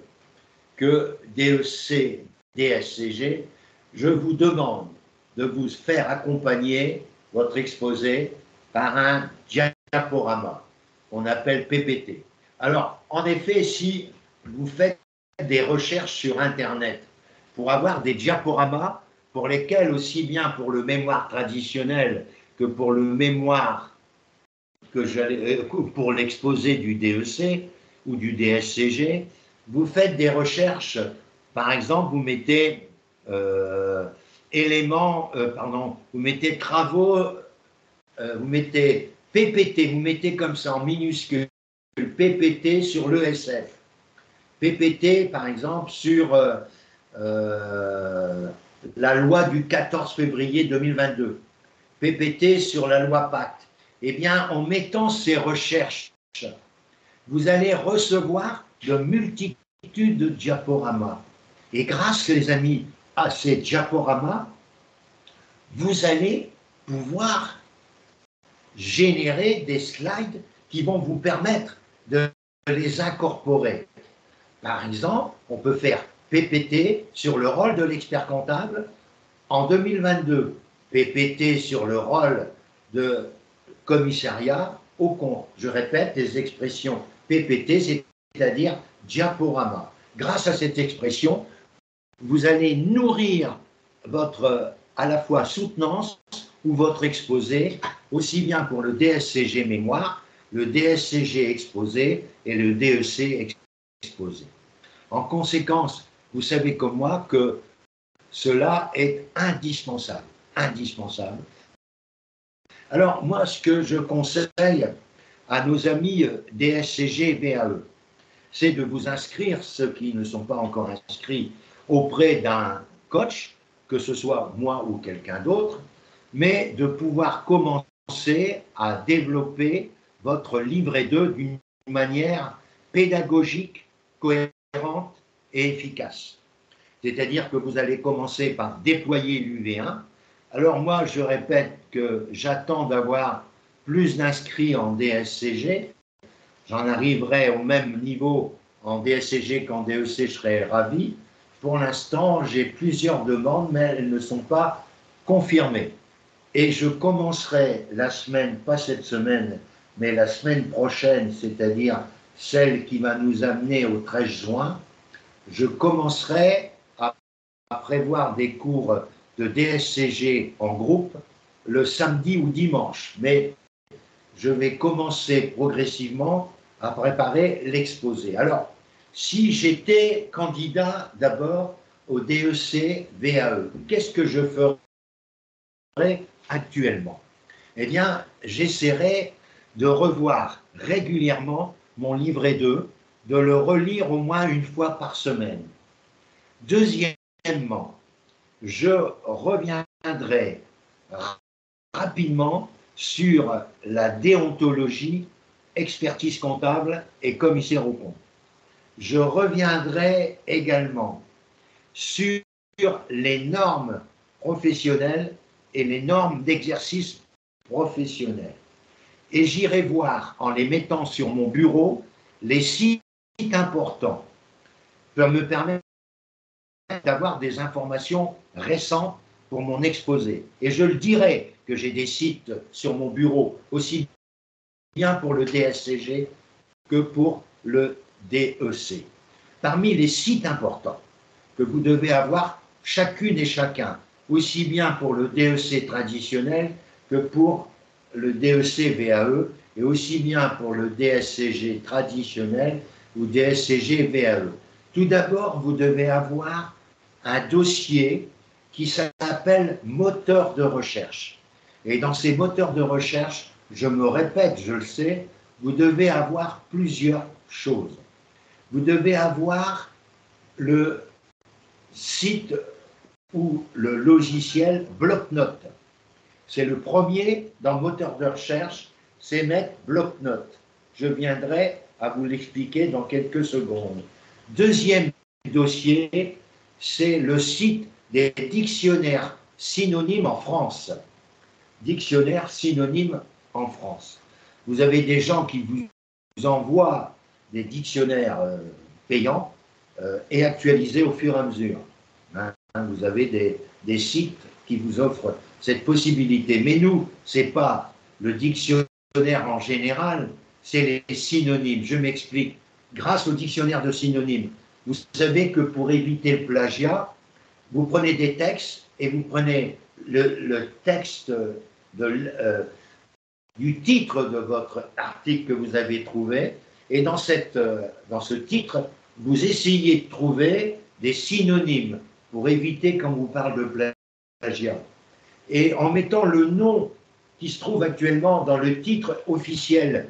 que DEC, DSCG, je vous demande de vous faire accompagner votre exposé par un diaporama qu'on appelle PPT. Alors, en effet, si vous faites des recherches sur Internet pour avoir des diaporamas pour lesquels, aussi bien pour le mémoire traditionnel que pour le mémoire pour l'exposé du DEC ou du DSCG, vous faites des recherches, par exemple, vous mettez vous mettez travaux, vous mettez PPT, vous mettez comme ça en minuscule PPT sur l'ESF. PPT, par exemple, sur la loi du 14 février 2022. PPT sur la loi Pacte. Eh bien, en mettant ces recherches, vous allez recevoir de multitudes de diaporamas. Et grâce, les amis, à ces diaporamas, vous allez pouvoir générer des slides qui vont vous permettre de les incorporer. Par exemple, on peut faire PPT sur le rôle de l'expert comptable en 2022, PPT sur le rôle de commissariat au compte. Je répète, des expressions PPT, c'est-à-dire diaporama. Grâce à cette expression, vous allez nourrir votre à la fois soutenance ou votre exposé, aussi bien pour le DSCG mémoire, le DSCG exposé et le DEC exposé. En conséquence, vous savez comme moi que cela est indispensable, indispensable. Alors moi, ce que je conseille à nos amis DSCG et VAE, c'est de vous inscrire, ceux qui ne sont pas encore inscrits, auprès d'un coach, que ce soit moi ou quelqu'un d'autre, mais de pouvoir commencer à développer votre livret 2 d'une manière pédagogique, cohérente et efficace. C'est-à-dire que vous allez commencer par déployer l'UV1. Alors moi, je répète que j'attends d'avoir plus d'inscrits en DSCG. J'en arriverai au même niveau en DSCG qu'en DEC, je serai ravi. Pour l'instant, j'ai plusieurs demandes, mais elles ne sont pas confirmées. Et je commencerai la semaine, pas cette semaine, mais la semaine prochaine, c'est-à-dire celle qui va nous amener au 13 juin, je commencerai à prévoir des cours de DSCG en groupe le samedi ou dimanche. Mais je vais commencer progressivement à préparer l'exposé. Alors, si j'étais candidat d'abord au DEC VAE, qu'est-ce que je ferais actuellement? Eh bien, j'essaierai de revoir régulièrement mon livret 2, de le relire au moins une fois par semaine. Deuxièmement, je reviendrai rapidement sur la déontologie, expertise comptable et commissaire aux comptes. Je reviendrai également sur les normes professionnelles et les normes d'exercice professionnel. Et j'irai voir, en les mettant sur mon bureau, les sites importants pour me permettre d'avoir des informations récentes pour mon exposé. Et je le dirai que j'ai des sites sur mon bureau, aussi bien pour le DSCG que pour le DEC. Parmi les sites importants que vous devez avoir chacune et chacun, aussi bien pour le DEC traditionnel que pour le DEC VAE, et aussi bien pour le DSCG traditionnel ou DSCG VAE. Tout d'abord, vous devez avoir un dossier qui s'appelle moteur de recherche. Et dans ces moteurs de recherche, je me répète, je le sais, vous devez avoir plusieurs choses. Vous devez avoir le site ou le logiciel bloc-notes. C'est le premier dans le moteur de recherche, c'est mettre bloc-notes. Je viendrai à vous l'expliquer dans quelques secondes. Deuxième dossier, c'est le site des dictionnaires synonymes en France. Dictionnaire synonyme en France. Vous avez des gens qui vous envoient des dictionnaires payants et actualisés au fur et à mesure. Hein, vous avez des sites qui vous offrent cette possibilité. Mais nous, ce n'est pas le dictionnaire en général, c'est les synonymes. Je m'explique. Grâce au dictionnaire de synonymes, vous savez que pour éviter le plagiat, vous prenez des textes et vous prenez le texte du titre de votre article que vous avez trouvé, et dans ce titre, vous essayez de trouver des synonymes pour éviter quand vous parle de plagiat. Et en mettant le nom qui se trouve actuellement dans le titre officiel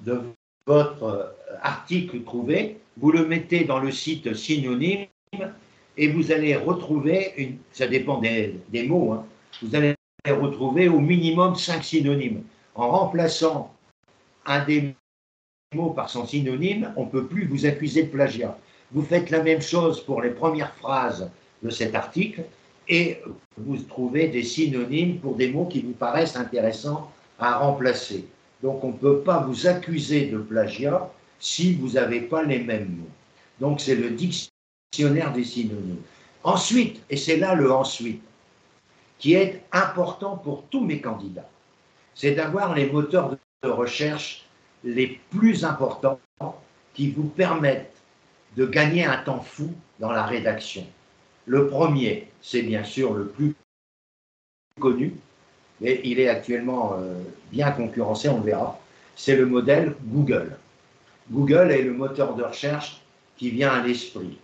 de votre article trouvé, vous le mettez dans le site synonyme et vous allez retrouver, ça dépend des mots, hein, vous allez retrouver au minimum 5 synonymes. En remplaçant un des mots par son synonyme, on ne peut plus vous accuser de plagiat. Vous faites la même chose pour les premières phrases de cet article et vous trouvez des synonymes pour des mots qui vous paraissent intéressants à remplacer. Donc on ne peut pas vous accuser de plagiat si vous n'avez pas les mêmes mots. Donc c'est le dictionnaire des synonymes. Ensuite, et c'est là le ensuite, qui est important pour tous mes candidats, c'est d'avoir les moteurs de recherche les plus importants qui vous permettent de gagner un temps fou dans la rédaction. Le premier, c'est bien sûr le plus connu, mais il est actuellement bien concurrencé, on le verra, c'est le modèle Google. Google est le moteur de recherche qui vient à l'esprit.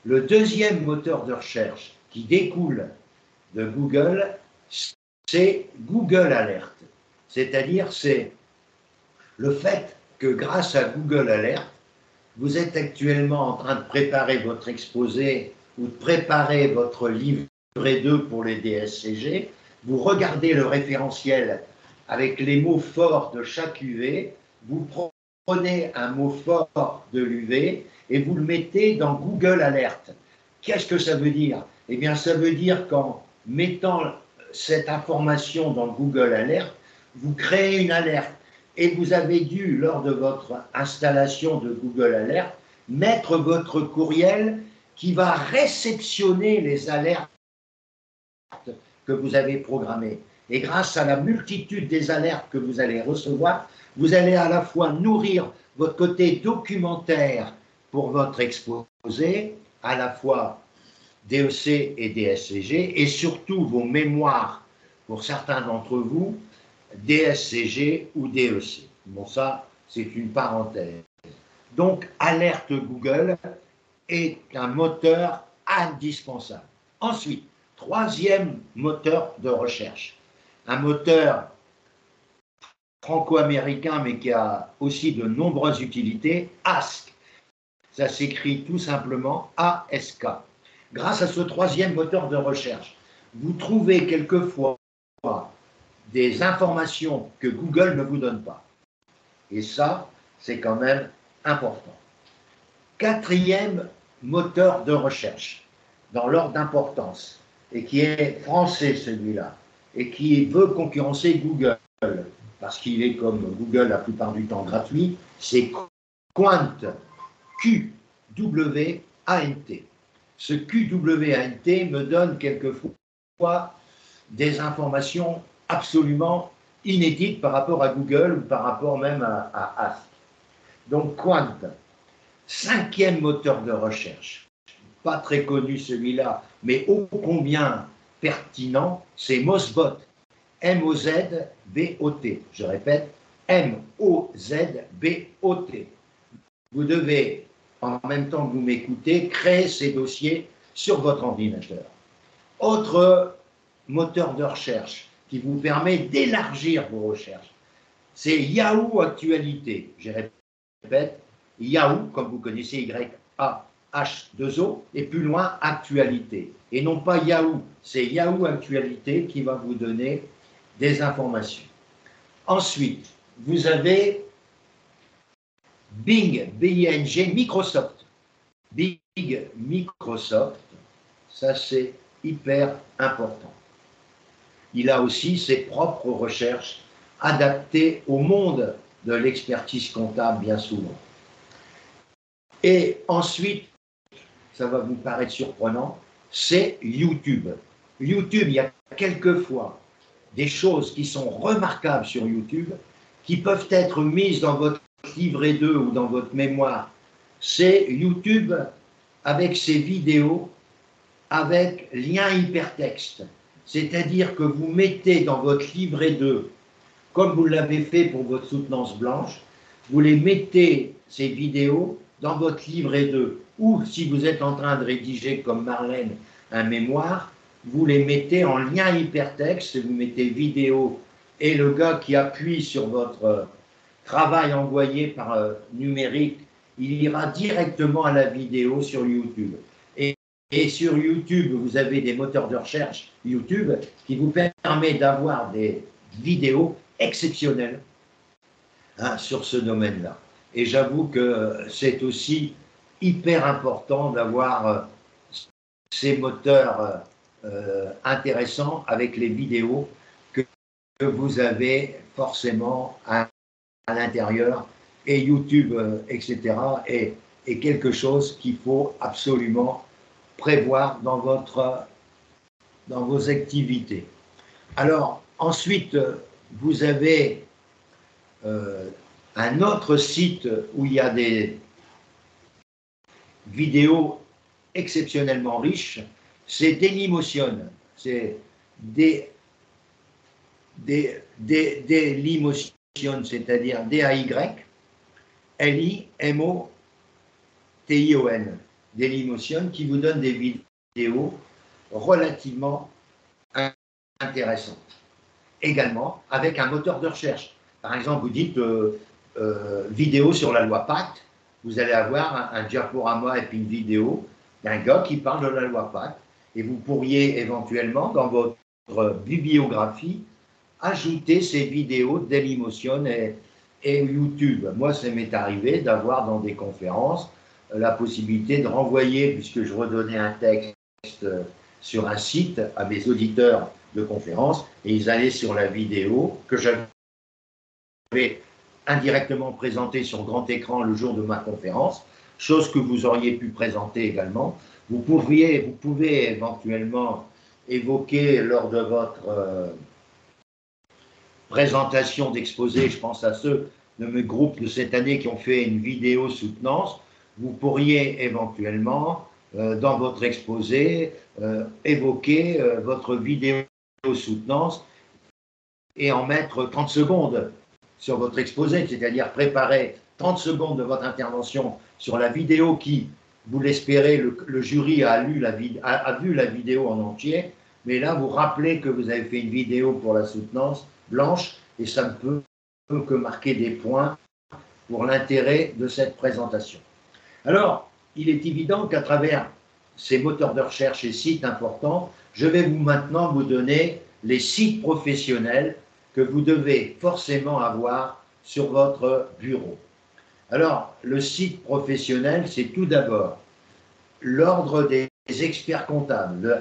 Le deuxième moteur de recherche qui découle de Google, c'est Google Alert. C'est-à-dire, c'est le fait que grâce à Google Alert, vous êtes actuellement en train de préparer votre exposé ou de préparer votre livret 2 pour les DSCG, vous regardez le référentiel avec les mots forts de chaque UV, vous prenez un mot fort de l'UV et vous le mettez dans Google Alert. Qu'est-ce que ça veut dire? Eh bien, ça veut dire qu'en mettant cette information dans Google Alert, vous créez une alerte. Et vous avez dû, lors de votre installation de Google Alert, mettre votre courriel qui va réceptionner les alertes que vous avez programmées. Et grâce à la multitude des alertes que vous allez recevoir, vous allez à la fois nourrir votre côté documentaire pour votre exposé, à la fois DEC et DSCG, et surtout vos mémoires, pour certains d'entre vous, DSCG ou DEC. Bon, ça, c'est une parenthèse. Donc, Alerte Google est un moteur indispensable. Ensuite, troisième moteur de recherche, un moteur franco-américain, mais qui a aussi de nombreuses utilités, Ask. Ça s'écrit tout simplement ASK. Grâce à ce troisième moteur de recherche, vous trouvez quelquefois des informations que Google ne vous donne pas. Et ça, c'est quand même important. Quatrième moteur de recherche, dans l'ordre d'importance, et qui est français celui-là, et qui veut concurrencer Google, parce qu'il est comme Google la plupart du temps gratuit, c'est Qwant, Q-W-A-N-T. Ce Q-W-A-N-T me donne quelquefois des informations absolument inédites par rapport à Google ou par rapport même à Ask. Donc Qwant, cinquième moteur de recherche, pas très connu celui-là, mais ô combien pertinent, c'est Mozbot, M-O-Z-B-O-T. Je répète, M-O-Z-B-O-T. Vous devez, en même temps que vous m'écoutez, créer ces dossiers sur votre ordinateur. Autre moteur de recherche qui vous permet d'élargir vos recherches, c'est Yahoo Actualité. Je répète, Yahoo, comme vous connaissez, Y-A-H-2-O, et plus loin, Actualité. Et non pas Yahoo, c'est Yahoo Actualité qui va vous donner des informations. Ensuite, vous avez Bing, B-I-N-G, Microsoft. Bing Microsoft, ça c'est hyper important. Il a aussi ses propres recherches adapté au monde de l'expertise comptable bien souvent. Et ensuite, ça va vous paraître surprenant, c'est YouTube. YouTube, il y a quelquefois des choses qui sont remarquables sur YouTube, qui peuvent être mises dans votre livret 2 ou dans votre mémoire. C'est YouTube avec ses vidéos, avec lien hypertexte. C'est-à-dire que vous mettez dans votre livret 2, comme vous l'avez fait pour votre soutenance blanche, vous les mettez, ces vidéos, dans votre livret 2. Ou si vous êtes en train de rédiger, comme Marlène, un mémoire, vous les mettez en lien hypertexte, vous mettez vidéo, et le gars qui appuie sur votre travail envoyé par numérique, il ira directement à la vidéo sur YouTube. Et sur YouTube, vous avez des moteurs de recherche YouTube qui vous permettent d'avoir des vidéos exceptionnelles sur ce domaine-là. Et j'avoue que c'est aussi hyper important d'avoir ces moteurs intéressants avec les vidéos que vous avez forcément à l'intérieur, et YouTube, etc. est quelque chose qu'il faut absolument prévoir dans vos activités. Alors, ensuite, vous avez un autre site où il y a des vidéos exceptionnellement riches, c'est Dailymotion. C'est Dailymotion, c'est-à-dire D-A-Y-L-I-M-O-T-I-O-N. Dailymotion, qui vous donne des vidéos relativement intéressantes. Également, avec un moteur de recherche. Par exemple, vous dites vidéo sur la loi Pacte, vous allez avoir un diaporama et puis une vidéo d'un gars qui parle de la loi Pacte, et vous pourriez éventuellement, dans votre bibliographie, ajouter ces vidéos Dailymotion et YouTube. Moi, ça m'est arrivé d'avoir dans des conférences la possibilité de renvoyer, puisque je redonnais un texte sur un site à mes auditeurs de conférences, et ils allaient sur la vidéo que j'avais indirectement présentée sur grand écran le jour de ma conférence, chose que vous auriez pu présenter également. Vous pouvez éventuellement évoquer lors de votre présentation d'exposé, je pense à ceux de mes groupes de cette année qui ont fait une vidéo soutenance, vous pourriez éventuellement, dans votre exposé, évoquer votre vidéo soutenance et en mettre 30 secondes sur votre exposé, c'est-à-dire préparer 30 secondes de votre intervention sur la vidéo qui, vous l'espérez, le jury a vu la vidéo en entier, mais là, vous rappelez que vous avez fait une vidéo pour la soutenance blanche, et ça ne peut que marquer des points pour l'intérêt de cette présentation. Alors, il est évident qu'à travers ces moteurs de recherche et sites importants, je vais maintenant vous donner les sites professionnels que vous devez forcément avoir sur votre bureau. Alors, le site professionnel, c'est tout d'abord l'ordre des experts comptables, le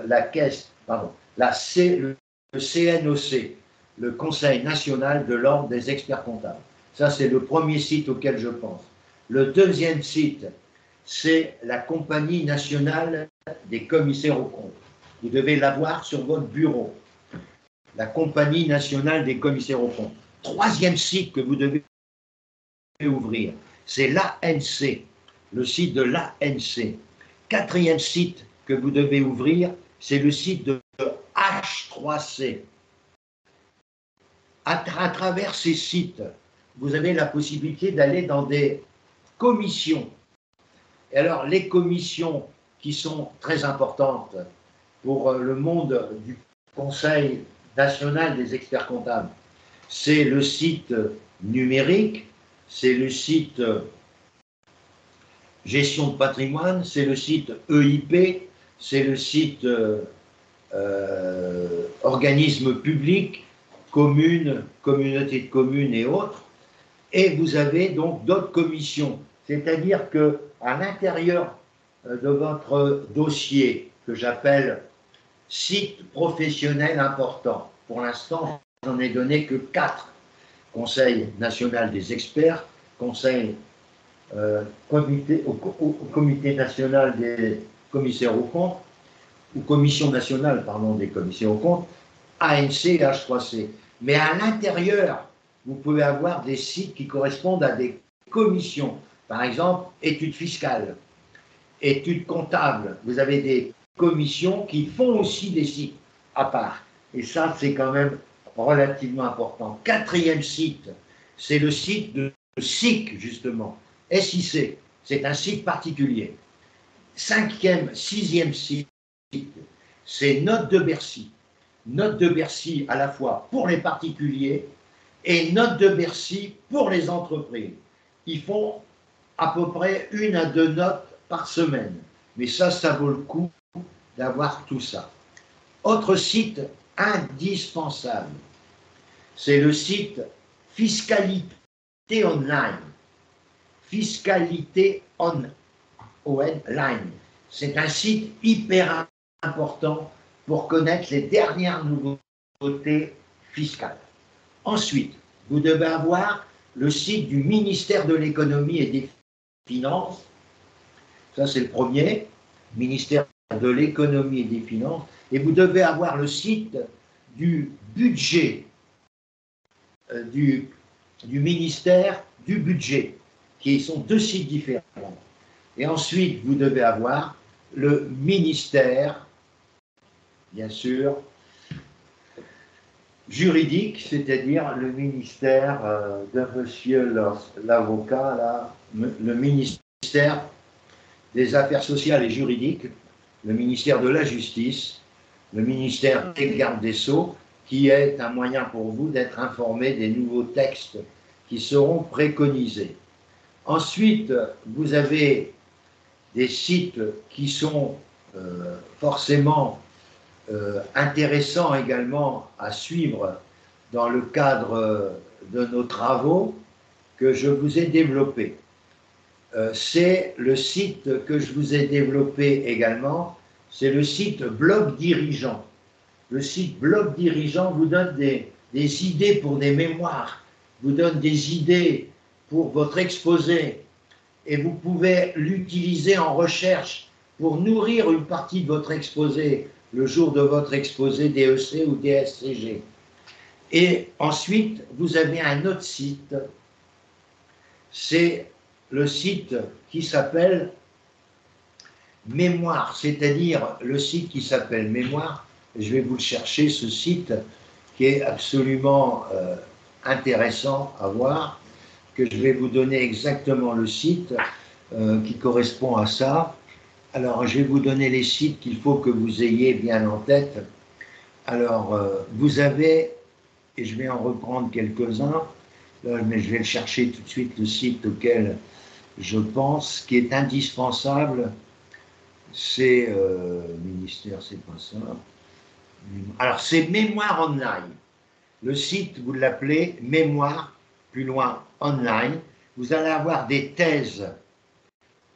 CNOC, le Conseil national de l'ordre des experts comptables. Ça, c'est le premier site auquel je pense. Le deuxième site, c'est la Compagnie nationale des commissaires aux comptes. Vous devez l'avoir sur votre bureau. La Compagnie nationale des commissaires aux comptes. Troisième site que vous devez ouvrir, c'est l'ANC, le site de l'ANC. Quatrième site que vous devez ouvrir, c'est le site de H3C. À travers ces sites, vous avez la possibilité d'aller dans des commissions. Et alors, les commissions qui sont très importantes pour le monde du Conseil national des experts comptables, c'est le site numérique, c'est le site gestion de patrimoine, c'est le site EIP, c'est le site organisme public, communes, communautés de communes et autres. Et vous avez donc d'autres commissions. C'est-à-dire qu'à l'intérieur de votre dossier, que j'appelle site professionnel important, pour l'instant, j'en ai donné que 4. Conseil national des experts, Conseil au Comité national des commissaires aux comptes, ou Commission nationale, pardon, des commissaires aux comptes, ANC et H3C. Mais à l'intérieur, vous pouvez avoir des sites qui correspondent à des commissions. Par exemple, études fiscales, études comptables. Vous avez des commissions qui font aussi des sites à part. Et ça, c'est quand même relativement important. Quatrième site, c'est le site de SIC, justement. SIC, c'est un site particulier. Sixième site, c'est Note de Bercy. Note de Bercy à la fois pour les particuliers et Note de Bercy pour les entreprises. Ils font à peu près 1 à 2 notes par semaine. Mais ça vaut le coup d'avoir tout ça. Autre site indispensable, c'est le site Fiscalité Online. Fiscalité Online. C'est un site hyper important pour connaître les dernières nouveautés fiscales. Ensuite, vous devez avoir le site du ministère de l'économie et des finances. Ça, c'est le premier, ministère de l'économie et des finances. Et vous devez avoir le site du budget, du ministère du budget, qui sont 2 sites différents. Et ensuite, vous devez avoir le ministère, bien sûr, juridique, c'est-à-dire le ministère de monsieur l'avocat, là, le ministère des Affaires sociales et juridiques, le ministère de la Justice, le ministère des Gardes des Sceaux, qui est un moyen pour vous d'être informé des nouveaux textes qui seront préconisés. Ensuite, vous avez des sites qui sont forcément intéressants également à suivre dans le cadre de nos travaux que je vous ai développés. C'est le site que je vous ai développé également, c'est le site Blog Dirigeant. Le site Blog Dirigeant vous donne des idées pour des mémoires, vous donne des idées pour votre exposé, et vous pouvez l'utiliser en recherche pour nourrir une partie de votre exposé le jour de votre exposé DEC ou DSCG. Et ensuite, vous avez un autre site, c'est le site qui s'appelle Mémoire, c'est-à-dire le site qui s'appelle Mémoire. Je vais vous le chercher, ce site qui est absolument intéressant à voir, que je vais vous donner exactement le site qui correspond à ça. Alors, je vais vous donner les sites qu'il faut que vous ayez bien en tête. Alors, vous avez, et je vais en reprendre quelques-uns, mais je vais le chercher tout de suite, le site auquel je pense, qui est indispensable, c'est, ministère, c'est pas ça. Alors, c'est Mémoire Online. Le site, vous l'appelez Mémoire, plus loin, Online. Vous allez avoir des thèses,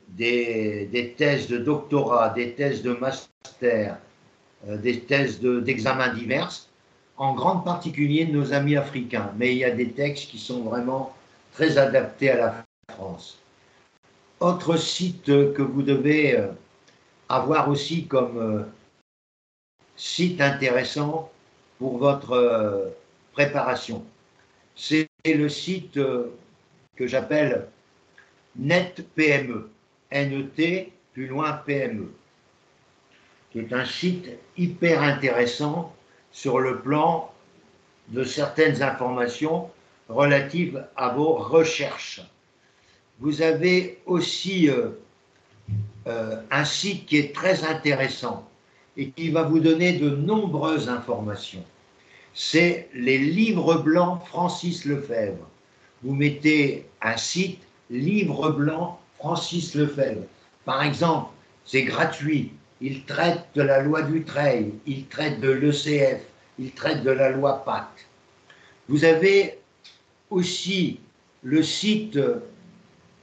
des thèses de doctorat, des thèses de master, des thèses d'examen diverses, en grande particulier de nos amis africains. Mais il y a des textes qui sont vraiment très adaptés à la France. Autre site que vous devez avoir aussi comme site intéressant pour votre préparation, c'est le site que j'appelle NetPME, N-E-T, plus loin PME, qui est un site hyper intéressant sur le plan de certaines informations relatives à vos recherches. Vous avez aussi un site qui est très intéressant et qui va vous donner de nombreuses informations. C'est les livres blancs Francis Lefebvre. Vous mettez un site livre blanc Francis Lefebvre. Par exemple, c'est gratuit. Il traite de la loi Dutreil, il traite de l'ECF, il traite de la loi Pacte. Vous avez aussi le site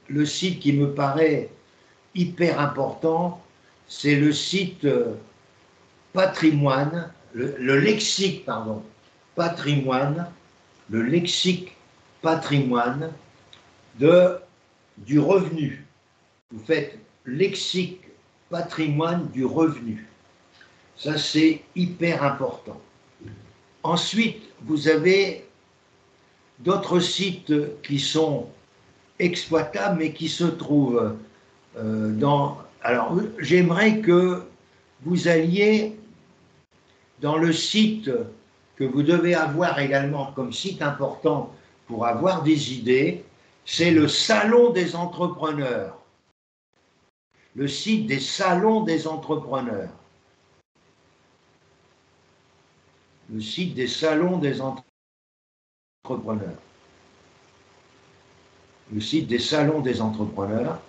qui me paraît hyper important, c'est le site patrimoine, le lexique, pardon, patrimoine, le lexique patrimoine du revenu. Vous faites lexique patrimoine du revenu. Ça, c'est hyper important. Ensuite, vous avez d'autres sites qui sont exploitables, mais qui se trouvent dans... Alors, j'aimerais que vous alliez dans le site que vous devez avoir également comme site important pour avoir des idées, c'est le Salon des entrepreneurs. Le site des salons des entrepreneurs. Le site des salons des entrepreneurs. Le site des salons des entrepreneurs.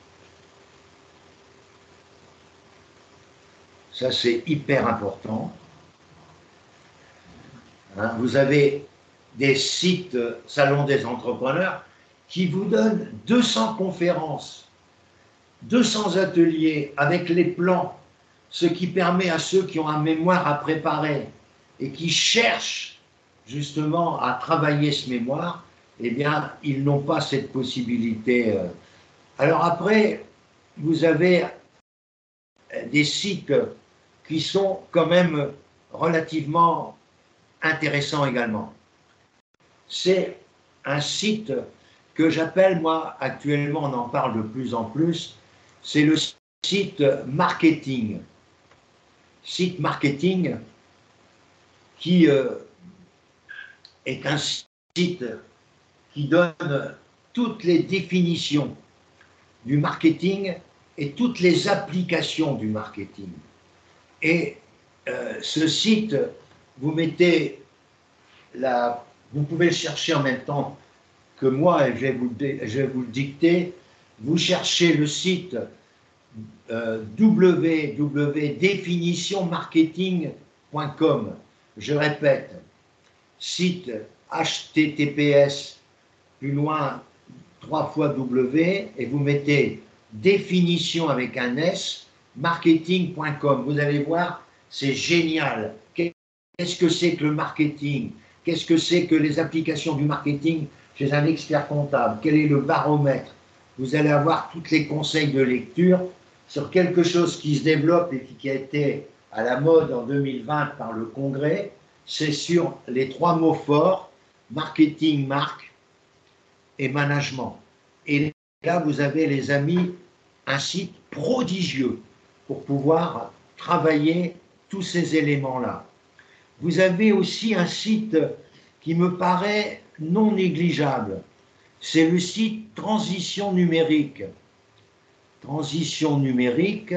Ça, c'est hyper important. Hein, vous avez des sites salons des entrepreneurs qui vous donnent 200 conférences, 200 ateliers avec les plans, ce qui permet à ceux qui ont un mémoire à préparer et qui cherchent justement à travailler ce mémoire, eh bien, ils n'ont pas cette possibilité. Alors après, vous avez des sites qui sont quand même relativement intéressants également. C'est un site que j'appelle, moi, actuellement, on en parle de plus en plus, c'est le site marketing. Site marketing qui est un site qui donne toutes les définitions du marketing et toutes les applications du marketing. Et ce site, vous mettez vous pouvez le chercher en même temps que moi, et je vais vous le dicter. Vous cherchez le site www.définitionmarketing.com. Je répète, site https plus loin 3 fois W et vous mettez définition avec un S marketing.com. Vous allez voir, c'est génial. Qu'est-ce que c'est que le marketing? Qu'est-ce que c'est que les applications du marketing chez un expert comptable? Quel est le baromètre? Vous allez avoir tous les conseils de lecture sur quelque chose qui se développe et qui a été à la mode en 2020 par le Congrès. C'est sur les 3 mots forts, marketing, marque et management. Et là, vous avez, les amis, un site prodigieux pour pouvoir travailler tous ces éléments-là. Vous avez aussi un site qui me paraît non négligeable. C'est le site Transition numérique. Transition numérique,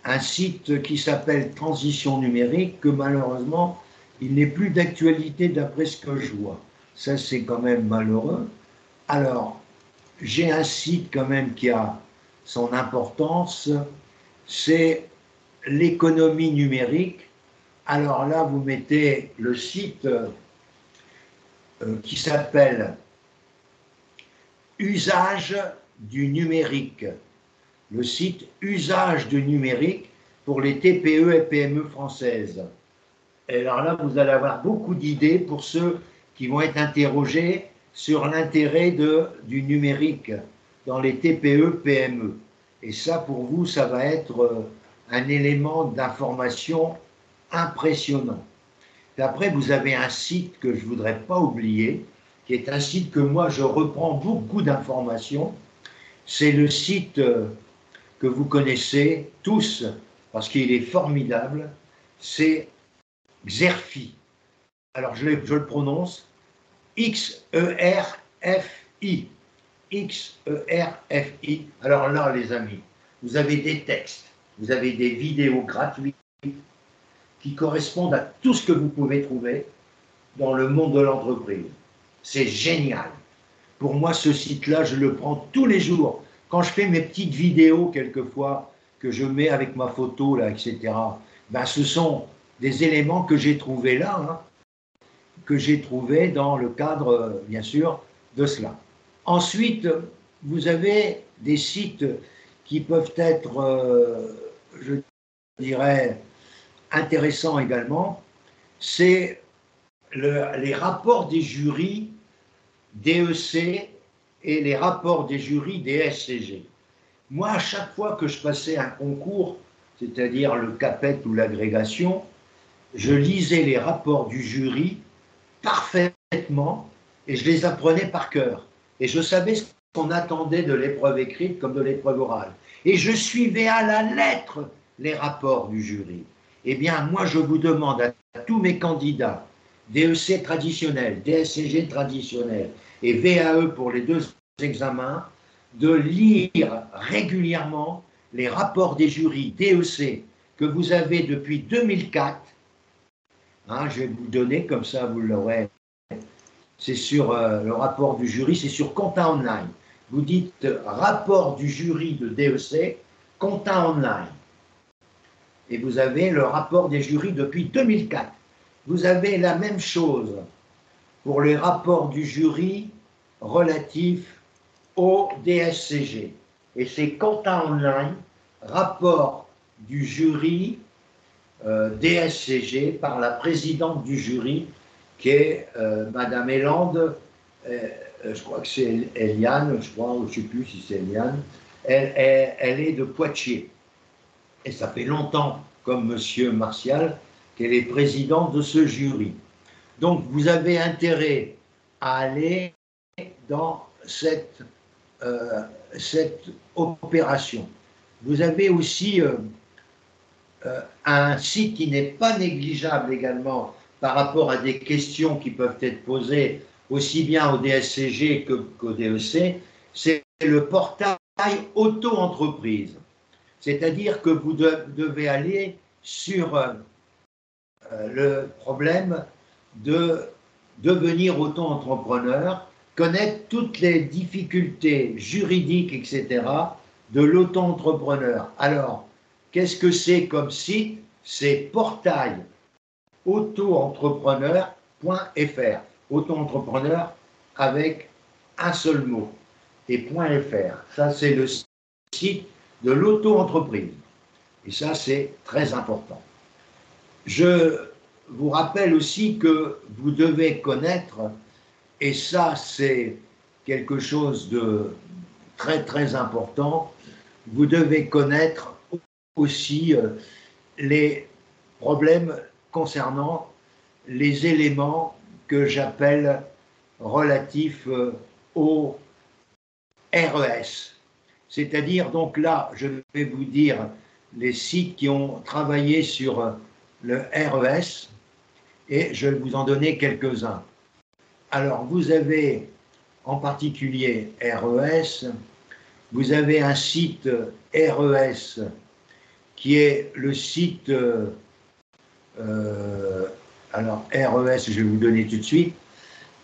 un site qui s'appelle Transition numérique, que malheureusement, il n'est plus d'actualité d'après ce que je vois. Ça, c'est quand même malheureux. Alors, j'ai un site quand même qui a son importance, c'est l'économie numérique. Alors là, vous mettez le site qui s'appelle Usage du numérique. Le site Usage du numérique pour les TPE et PME françaises. Et alors là, vous allez avoir beaucoup d'idées pour ceux qui vont être interrogés sur l'intérêt du numérique dans les TPE, PME. Et ça, pour vous, ça va être un élément d'information impressionnant. Et après, vous avez un site que je ne voudrais pas oublier, qui est un site que moi, je reprends beaucoup d'informations. C'est le site que vous connaissez tous, parce qu'il est formidable, c'est Xerfi. Alors, je le prononce, X-E-R-F-I. X-E-R-F-I. Alors là, les amis, vous avez des textes, vous avez des vidéos gratuites qui correspondent à tout ce que vous pouvez trouver dans le monde de l'entreprise. C'est génial. Pour moi, ce site-là, je le prends tous les jours. Quand je fais mes petites vidéos, quelquefois, que je mets avec ma photo, là, etc., ben, ce sont des éléments que j'ai trouvés là, hein, que j'ai trouvés dans le cadre, bien sûr, de cela. Ensuite, vous avez des sites qui peuvent être, je dirais, intéressants également. C'est les rapports des jurys DEC et les rapports des jurys DSCG. Moi, à chaque fois que je passais un concours, c'est-à-dire le CAPET ou l'agrégation, je lisais les rapports du jury parfaitement et je les apprenais par cœur. Et je savais ce qu'on attendait de l'épreuve écrite comme de l'épreuve orale. Et je suivais à la lettre les rapports du jury. Eh bien, moi, je vous demande à tous mes candidats, DEC traditionnel, DSCG traditionnel et VAE pour les deux examens, de lire régulièrement les rapports des jurys DEC que vous avez depuis 2004. Hein, je vais vous donner, comme ça vous l'aurez. C'est sur le rapport du jury, c'est sur Compta Online. Vous dites rapport du jury de DEC, Compta Online. Et vous avez le rapport des jurys depuis 2004. Vous avez la même chose pour les rapports du jury relatifs au DSCG. Et c'est Compta Online, rapport du jury DSCG par la présidente du jury, qui est Madame Elande, je crois que c'est Eliane, je crois, ou je ne sais plus si c'est Eliane, elle est de Poitiers. Et ça fait longtemps, comme Monsieur Martial, qu'elle est présidente de ce jury. Donc, vous avez intérêt à aller dans cette opération. Vous avez aussi un site qui n'est pas négligeable également par rapport à des questions qui peuvent être posées aussi bien au DSCG qu'au DEC, c'est le portail auto-entreprise. C'est-à-dire que vous devez aller sur le problème de devenir auto-entrepreneur, connaître toutes les difficultés juridiques, etc., de l'auto-entrepreneur. Alors, qu'est-ce que c'est comme site? C'est portail auto-entrepreneur.fr. Auto-entrepreneur avec un seul mot. Et .fr. Ça, c'est le site de l'auto-entreprise. Et ça, c'est très important. Je vous rappelle aussi que vous devez connaître, et ça, c'est quelque chose de très, très important, vous devez connaître aussi les problèmes concernant les éléments que j'appelle relatifs au RES. C'est-à-dire, donc là, je vais vous dire les sites qui ont travaillé sur le RES et je vais vous en donner quelques-uns. Alors, vous avez en particulier RES, vous avez un site RES qui est le site, alors RES, je vais vous donner tout de suite,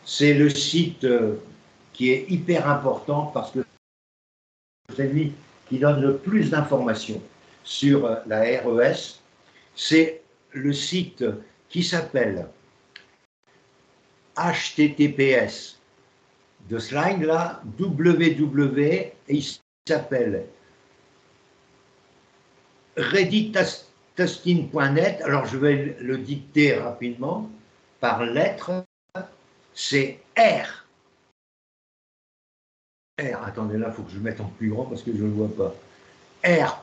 c'est le site qui est hyper important parce que c'est lui qui donne le plus d'informations sur la RES. C'est le site qui s'appelle HTTPS de slide là, www, et il s'appelle readytesting.net. Alors je vais le dicter rapidement par lettres. C'est R. Attendez, là, il faut que je mette en plus grand parce que je ne le vois pas. R.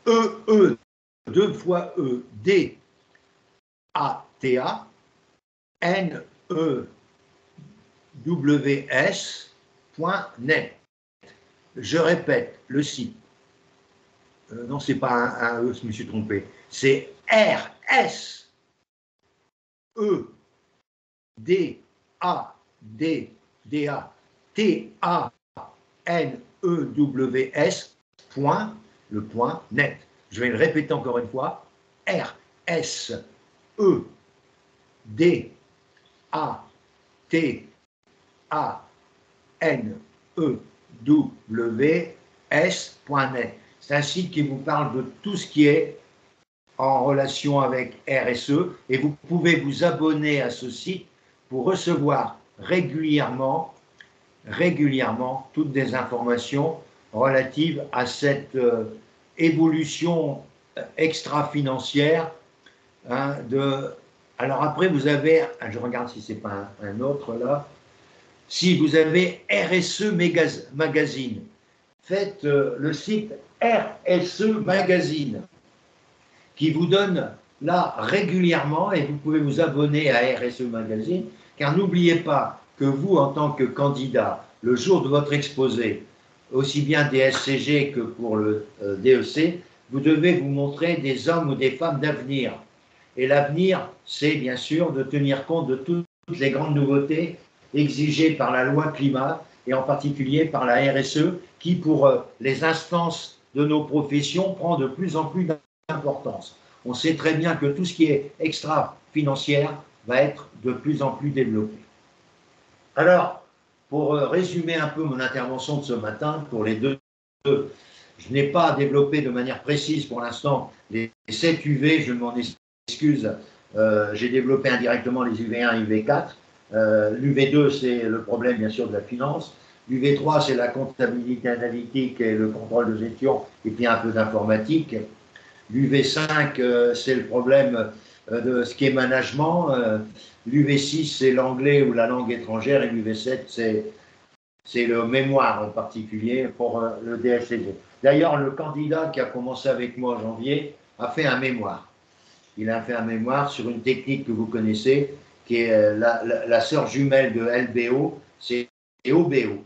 E. 2 fois E. D. A. T. A. N. E. W. S.net. Je répète, le site. Non, c'est pas un E, je me suis trompé. C'est R. S. E. D. A. D. D. A. T-A-N-E-W-S, le point net. Je vais le répéter encore une fois. R-S-E-D-A-T-A-N-E-W-S.net. C'est un site qui vous parle de tout ce qui est en relation avec RSE et vous pouvez vous abonner à ce site pour recevoir régulièrement toutes des informations relatives à cette évolution extra-financière. Hein, alors après, vous avez, je regarde si ce n'est pas un autre là, Si vous avez RSE Magazine, faites le site RSE Magazine qui vous donne là régulièrement, et vous pouvez vous abonner à RSE Magazine, car n'oubliez pas que vous, en tant que candidat, le jour de votre exposé, aussi bien DSCG que pour le DEC, vous devez vous montrer des hommes ou des femmes d'avenir. Et l'avenir, c'est bien sûr de tenir compte de toutes les grandes nouveautés exigées par la loi climat, et en particulier par la RSE, qui pour les instances de nos professions prend de plus en plus d'importance. On sait très bien que tout ce qui est extra-financière va être de plus en plus développé. Alors, pour résumer un peu mon intervention de ce matin, pour les deux, je n'ai pas développé de manière précise pour l'instant les 7 UV, je m'en excuse, j'ai développé indirectement les UV1 et UV4. L'UV2, c'est le problème bien sûr de la finance. L'UV3, c'est la comptabilité analytique et le contrôle de gestion, et puis un peu d'informatique. L'UV5, c'est le problème de ce qui est management. L'UV6, c'est l'anglais ou la langue étrangère. Et l'UV7, c'est le mémoire en particulier pour le DSCG. D'ailleurs, le candidat qui a commencé avec moi en janvier a fait un mémoire. Il a fait un mémoire sur une technique que vous connaissez, qui est la sœur jumelle de LBO, c'est OBO.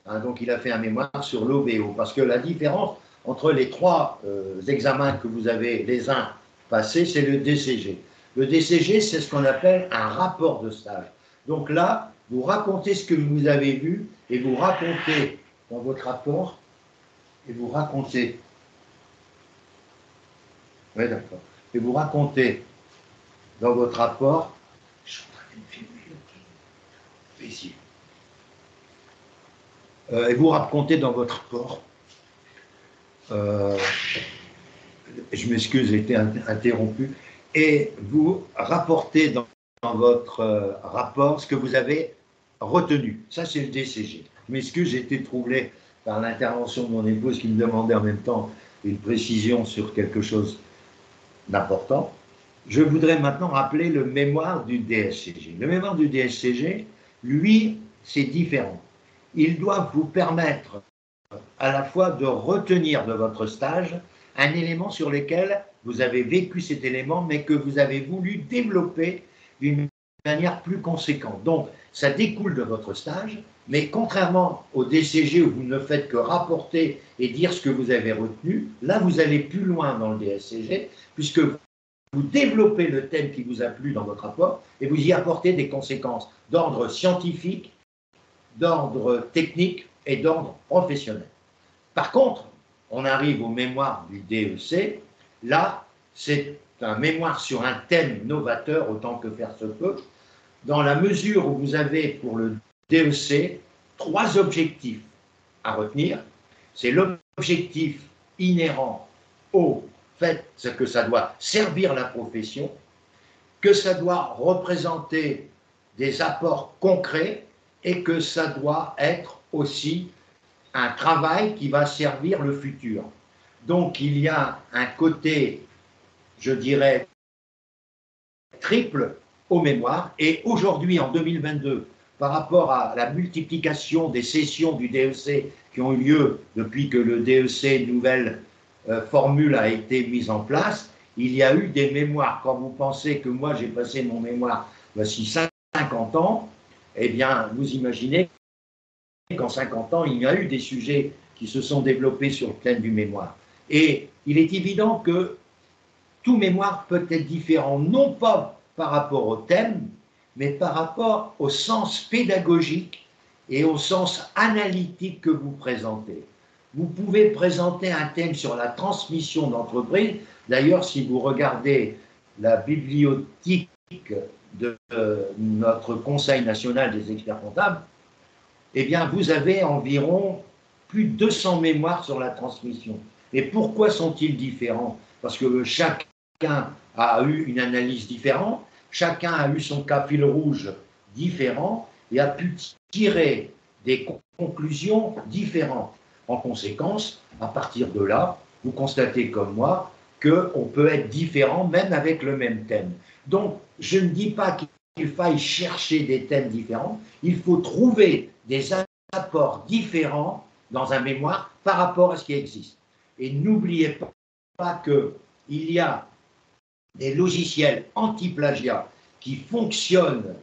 Hein, donc, il a fait un mémoire sur l'OBO, parce que la différence entre les 3 examens que vous avez les uns passés, c'est le DCG. Le DCG, c'est ce qu'on appelle un rapport de stage. Donc là, vous racontez ce que vous avez vu et vous racontez dans votre rapport, et vous racontez. Oui, d'accord. Et vous racontez dans votre rapport. Je suis en train de filmer. Ici. Et vous racontez dans votre rapport. Je m'excuse, j'ai été interrompu. Et vous rapportez dans votre rapport ce que vous avez retenu. Ça, c'est le DCG. Je m'excuse, j'ai été troublé par l'intervention de mon épouse qui me demandait en même temps une précision sur quelque chose d'important. Je voudrais maintenant rappeler le mémoire du DSCG. Le mémoire du DSCG, lui, c'est différent. Il doit vous permettre à la fois de retenir de votre stage un élément sur lequel vous avez vécu cet élément, mais que vous avez voulu développer d'une manière plus conséquente. Donc, ça découle de votre stage, mais contrairement au DCG où vous ne faites que rapporter et dire ce que vous avez retenu, là, vous allez plus loin dans le DSCG, puisque vous développez le thème qui vous a plu dans votre rapport et vous y apportez des conséquences d'ordre scientifique, d'ordre technique et d'ordre professionnel. Par contre, on arrive au mémoire du DEC. Là, c'est un mémoire sur un thème novateur, autant que faire se peut, dans la mesure où vous avez pour le DEC 3 objectifs à retenir. C'est l'objectif inhérent au fait que ça doit servir la profession, que ça doit représenter des apports concrets et que ça doit être aussi un travail qui va servir le futur. Donc il y a un côté, je dirais, triple au mémoire. Et aujourd'hui, en 2022, par rapport à la multiplication des sessions du DEC qui ont eu lieu depuis que le DEC nouvelle formule a été mise en place, il y a eu des mémoires. Quand vous pensez que moi j'ai passé mon mémoire voici 50 ans, eh bien vous imaginez qu'en 50 ans, il y a eu des sujets qui se sont développés sur le thème du mémoire. Et il est évident que tout mémoire peut être différent, non pas par rapport au thème, mais par rapport au sens pédagogique et au sens analytique que vous présentez. Vous pouvez présenter un thème sur la transmission d'entreprise. D'ailleurs, si vous regardez la bibliothèque de notre Conseil national des experts comptables, eh bien, vous avez environ plus de 200 mémoires sur la transmission. Et pourquoi sont-ils différents? Parce que chacun a eu une analyse différente, chacun a eu son cas fil rouge différent et a pu tirer des conclusions différentes. En conséquence, à partir de là, vous constatez comme moi qu'on peut être différent même avec le même thème. Donc, je ne dis pas qu'il qu'il faille chercher des thèmes différents, il faut trouver des apports différents dans un mémoire par rapport à ce qui existe. Et n'oubliez pas qu'il y a des logiciels anti-plagiat qui fonctionnent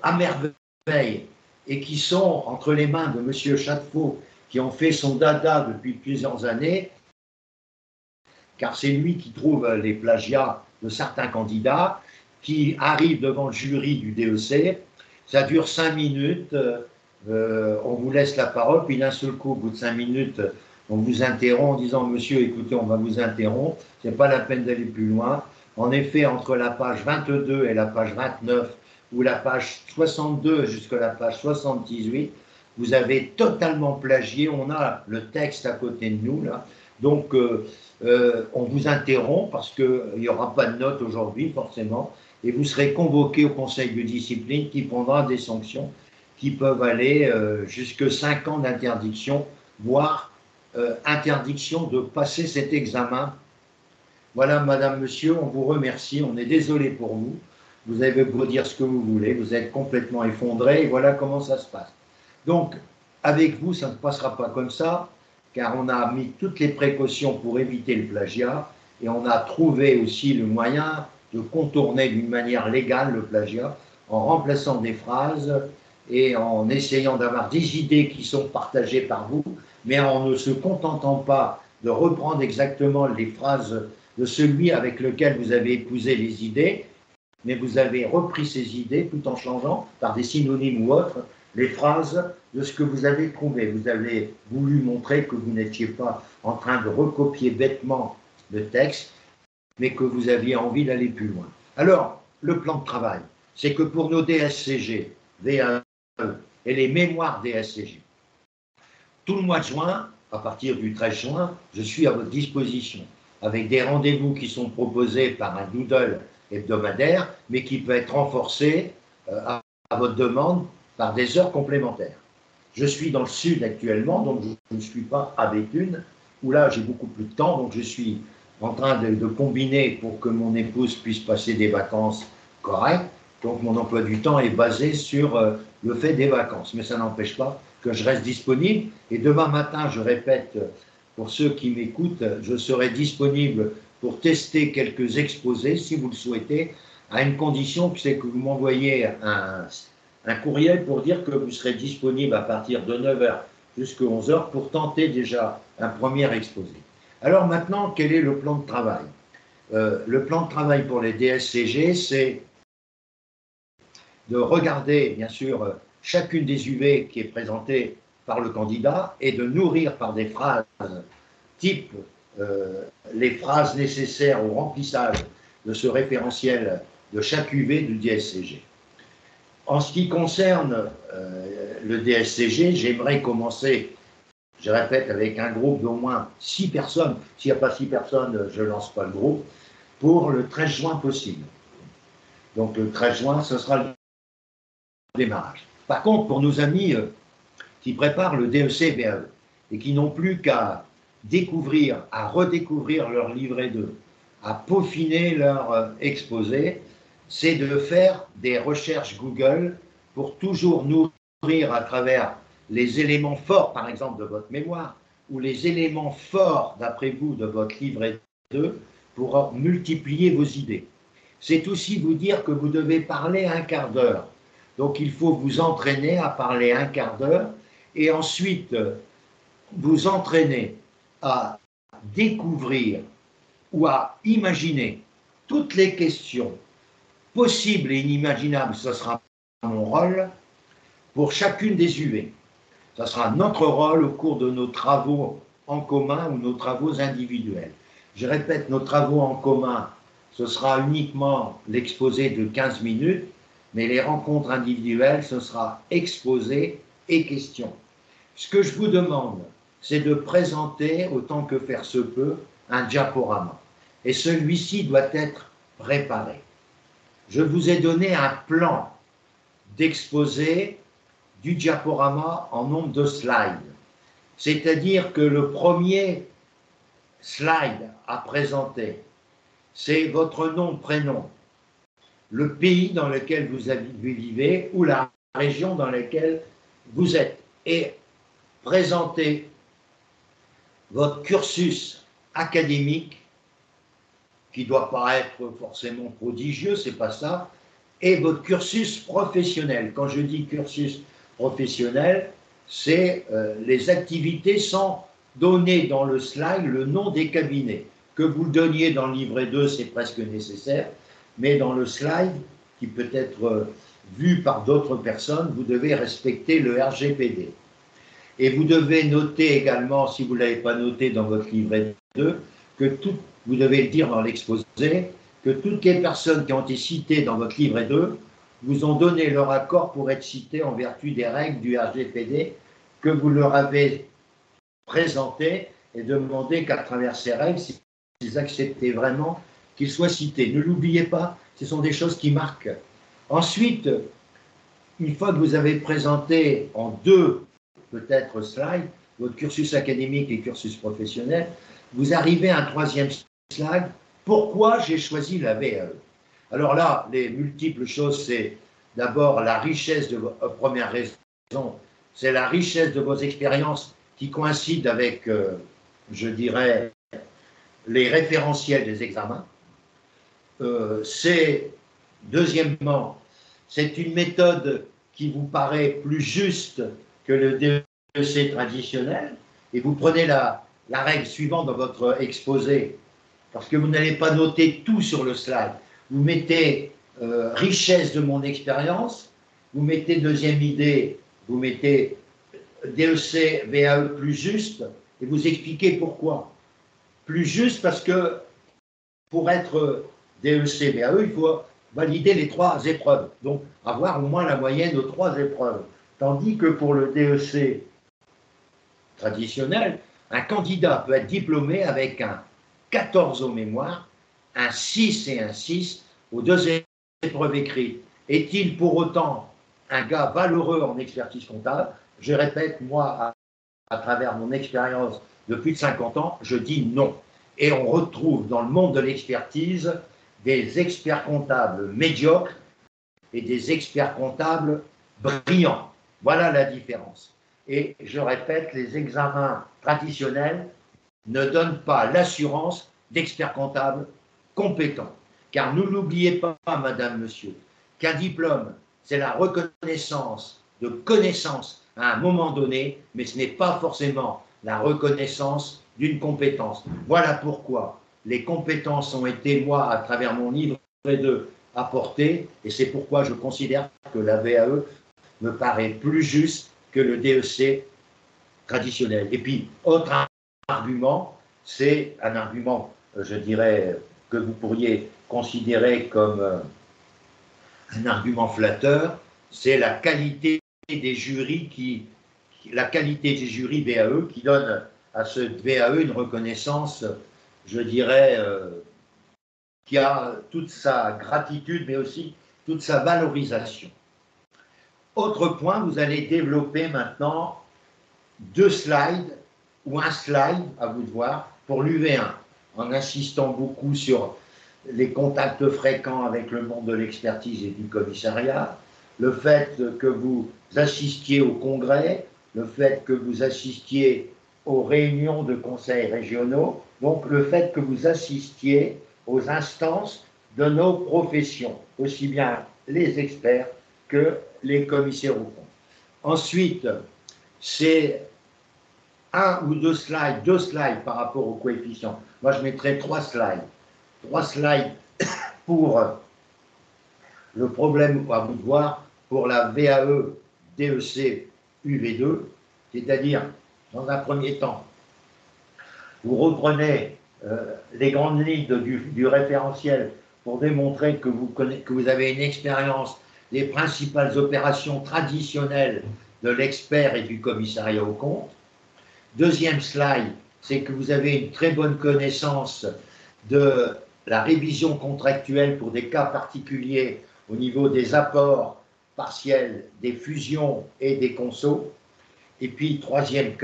à merveille et qui sont entre les mains de M. Château, qui ont fait son dada depuis plusieurs années, car c'est lui qui trouve les plagiats de certains candidats, qui arrivent devant le jury du DEC. Ça dure 5 minutes, on vous laisse la parole, puis d'un seul coup, au bout de 5 minutes, on vous interrompt en disant « Monsieur, écoutez, on va vous interrompre, ce n'est pas la peine d'aller plus loin ». En effet, entre la page 22 et la page 29, ou la page 62 jusqu'à la page 78, vous avez totalement plagié, on a le texte à côté de nous, là. Donc, on vous interrompt parce qu'il n'y aura pas de note aujourd'hui, forcément, et vous serez convoqué au conseil de discipline qui prendra des sanctions qui peuvent aller jusqu'à 5 ans d'interdiction, voire interdiction de passer cet examen. Voilà, madame, monsieur, on vous remercie, on est désolé pour vous. Vous avez beau dire ce que vous voulez, vous êtes complètement effondré, et voilà comment ça se passe. Donc, avec vous, ça ne passera pas comme ça, car on a mis toutes les précautions pour éviter le plagiat, et on a trouvé aussi le moyen de contourner d'une manière légale le plagiat, en remplaçant des phrases et en essayant d'avoir des idées qui sont partagées par vous, mais en ne se contentant pas de reprendre exactement les phrases de celui avec lequel vous avez épousé les idées, mais vous avez repris ces idées tout en changeant par des synonymes ou autres les phrases de ce que vous avez trouvé. Vous avez voulu montrer que vous n'étiez pas en train de recopier bêtement le texte, mais que vous aviez envie d'aller plus loin. Alors, le plan de travail, c'est que pour nos DSCG, VAE et les mémoires DSCG, tout le mois de juin, à partir du 13 juin, je suis à votre disposition, avec des rendez-vous qui sont proposés par un doodle hebdomadaire, mais qui peut être renforcé à votre demande par des heures complémentaires. Je suis dans le sud actuellement, donc je ne suis pas à Béthune, où là j'ai beaucoup plus de temps, donc je suis en train de combiner pour que mon épouse puisse passer des vacances correctes. Donc mon emploi du temps est basé sur le fait des vacances, mais ça n'empêche pas que je reste disponible. Et demain matin, je répète, pour ceux qui m'écoutent, je serai disponible pour tester quelques exposés, si vous le souhaitez, à une condition, c'est que vous m'envoyez un courriel pour dire que vous serez disponible à partir de 9 h jusqu'à 11 h pour tenter déjà un premier exposé. Alors maintenant, quel est le plan de travail? Le plan de travail pour les DSCG, c'est de regarder, bien sûr, chacune des UV qui est présentée par le candidat et de nourrir par des phrases type les phrases nécessaires au remplissage de ce référentiel de chaque UV du DSCG. En ce qui concerne le DSCG, j'aimerais commencer, je répète, avec un groupe d'au moins 6 personnes. S'il n'y a pas 6 personnes, je ne lance pas le groupe, pour le 13 juin possible. Donc le 13 juin, ce sera le démarrage. Par contre, pour nos amis qui préparent le DEC-VAE et qui n'ont plus qu'à découvrir, à redécouvrir leur livret 2, à peaufiner leur exposé, c'est de faire des recherches Google pour toujours nourrir à travers les éléments forts, par exemple, de votre mémoire, ou les éléments forts, d'après vous, de votre livret 2, pour multiplier vos idées. C'est aussi vous dire que vous devez parler un quart d'heure. Donc, il faut vous entraîner à parler un quart d'heure et ensuite vous entraîner à découvrir ou à imaginer toutes les questions possibles et inimaginables, ce sera mon rôle, pour chacune des UV. Ce sera notre rôle au cours de nos travaux en commun ou nos travaux individuels. Je répète, nos travaux en commun, ce sera uniquement l'exposé de 15 minutes, mais les rencontres individuelles, ce sera exposé et questions. Ce que je vous demande, c'est de présenter, autant que faire se peut, un diaporama. Et celui-ci doit être préparé. Je vous ai donné un plan d'exposé du diaporama en nombre de slides. C'est-à-dire que le premier slide à présenter, c'est votre nom, prénom, le pays dans lequel vous vivez ou la région dans laquelle vous êtes et présenter votre cursus académique qui ne doit pas être forcément prodigieux, c'est pas ça, et votre cursus professionnel. Quand je dis cursus professionnel, c'est les activités sans donner dans le slide le nom des cabinets. Que vous le donniez dans le livret 2, c'est presque nécessaire, mais dans le slide, qui peut être vu par d'autres personnes, vous devez respecter le RGPD. Et vous devez noter également, si vous ne l'avez pas noté dans votre livret 2, que vous devez le dire dans l'exposé, que toutes les personnes qui ont été citées dans votre livret 2 vous ont donné leur accord pour être citées en vertu des règles du RGPD que vous leur avez présentées et demandé qu'à travers ces règles, s'ils acceptaient vraiment qu'ils soient cités. Ne l'oubliez pas, ce sont des choses qui marquent. Ensuite, une fois que vous avez présenté en 2 peut-être slides votre cursus académique et cursus professionnel, vous arrivez à un 3e slide. Pourquoi j'ai choisi la VAE? Alors là, les multiples choses, c'est d'abord la richesse de votre première raison, c'est la richesse de vos expériences qui coïncident avec, je dirais, les référentiels des examens. Deuxièmement, c'est une méthode qui vous paraît plus juste que le DEC traditionnel, et vous prenez la règle suivante dans votre exposé, parce que vous n'allez pas noter tout sur le slide. Vous mettez richesse de mon expérience, vous mettez deuxième idée, vous mettez DEC, VAE plus juste, et vous expliquez pourquoi. Plus juste parce que pour être DEC, VAE, il faut valider les 3 épreuves, donc avoir au moins la moyenne aux 3 épreuves. Tandis que pour le DEC traditionnel, un candidat peut être diplômé avec un 14 au mémoire, un 6 et un 6 aux 2 épreuves écrites. Est-il pour autant un gars valeureux en expertise comptable? Je répète, moi, à travers mon expérience de plus de 50 ans, je dis non. Et on retrouve dans le monde de l'expertise des experts comptables médiocres et des experts comptables brillants. Voilà la différence. Et je répète, les examens traditionnels ne donnent pas l'assurance d'experts comptables compétents. Car ne l'oubliez pas, madame, monsieur, qu'un diplôme, c'est la reconnaissance de connaissances à un moment donné, mais ce n'est pas forcément la reconnaissance d'une compétence. Voilà pourquoi les compétences ont été, moi, à travers mon livre 2, apportées, et c'est pourquoi je considère que la VAE me paraît plus juste que le DEC traditionnel. Et puis, autre argument, c'est un argument, je dirais, que vous pourriez considérer comme un argument flatteur, c'est la qualité des jurys VAE qui donne à ce VAE une reconnaissance, je dirais, qui a toute sa gratitude, mais aussi toute sa valorisation. Autre point, vous allez développer maintenant 2 slides ou un slide, à vous de voir, pour l'UV1, en insistant beaucoup sur les contacts fréquents avec le monde de l'expertise et du commissariat, le fait que vous assistiez au congrès, le fait que vous assistiez aux réunions de conseils régionaux, donc le fait que vous assistiez aux instances de nos professions, aussi bien les experts que les commissaires aux comptes. Ensuite, c'est 1 ou 2 slides, 2 slides par rapport aux coefficients. Moi, je mettrais 3 slides. 3 slides pour le problème à vous de voir pour la VAE DEC UV2, c'est-à-dire, dans un premier temps, vous reprenez les grandes lignes du référentiel pour démontrer que vous avez une expérience des principales opérations traditionnelles de l'expert et du commissariat aux comptes. Deuxième slide, c'est que vous avez une très bonne connaissance de la révision contractuelle pour des cas particuliers au niveau des apports partiels, des fusions et des consos. Et puis, troisième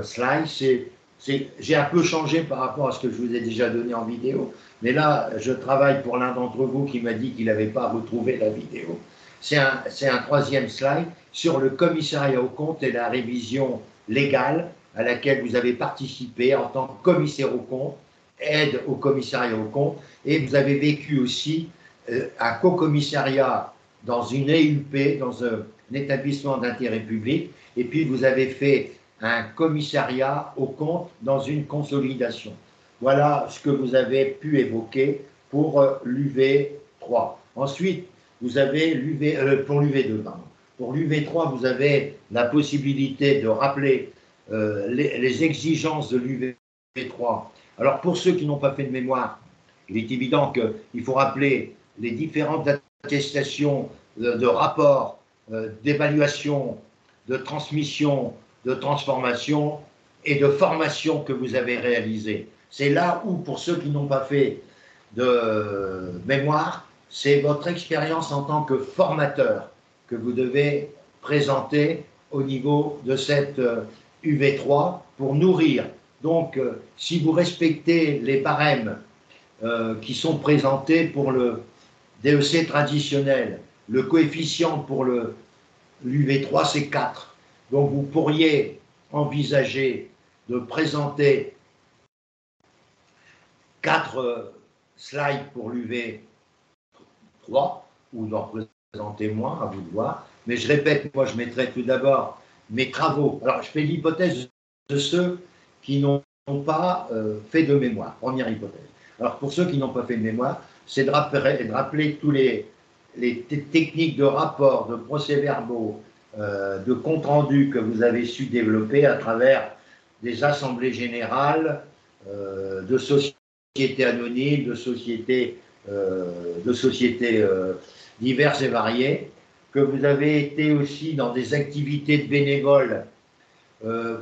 slide, c'est j'ai un peu changé par rapport à ce que je vous ai déjà donné en vidéo, mais là, je travaille pour l'un d'entre vous qui m'a dit qu'il n'avait pas retrouvé la vidéo. C'est un troisième slide sur le commissariat aux comptes et la révision légale à laquelle vous avez participé en tant que commissaire aux comptes, aide au commissariat aux comptes, et vous avez vécu aussi un co-commissariat dans une EUP, dans un établissement d'intérêt public, et puis vous avez fait un commissariat aux comptes dans une consolidation. Voilà ce que vous avez pu évoquer pour l'UV3. Ensuite, vous avez pour l'UV2, pardon. Pour l'UV3, vous avez la possibilité de rappeler les exigences de l'UV3. Alors, pour ceux qui n'ont pas fait de mémoire, il est évident qu'il faut rappeler les différentes attestations de rapport, d'évaluation, de transmission, de transformation et de formation que vous avez réalisées. C'est là où, pour ceux qui n'ont pas fait de mémoire, c'est votre expérience en tant que formateur que vous devez présenter au niveau de cette UV3 pour nourrir. Donc, si vous respectez les barèmes qui sont présentés pour le DEC traditionnel, le coefficient pour l'UV3, c'est 4. Donc, vous pourriez envisager de présenter 4 slides pour l'UV3 ou d'en présenter moins, à vous de voir. Mais je répète, moi, je mettrai tout d'abord mes travaux. Alors, je fais l'hypothèse de ceux qui n'ont pas fait de mémoire. Première hypothèse. Alors, pour ceux qui n'ont pas fait de mémoire, c'est de rappeler tous les techniques de rapport, de procès-verbaux, de compte-rendu que vous avez su développer à travers des assemblées générales, de sociétés anonymes, de sociétés diverses et variées, que vous avez été aussi dans des activités de bénévoles,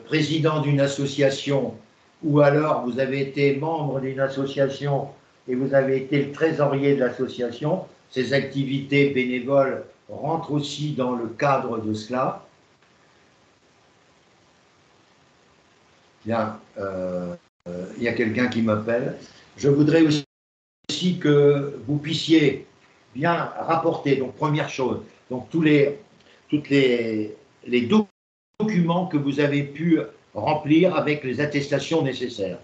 président d'une association, ou alors vous avez été membre d'une association et vous avez été le trésorier de l'association. Ces activités bénévoles rentrent aussi dans le cadre de cela. Bien, il y a quelqu'un qui m'appelle. Je voudrais aussi que vous puissiez bien rapporter, donc première chose, donc tous les documents que vous avez pu remplir avec les attestations nécessaires.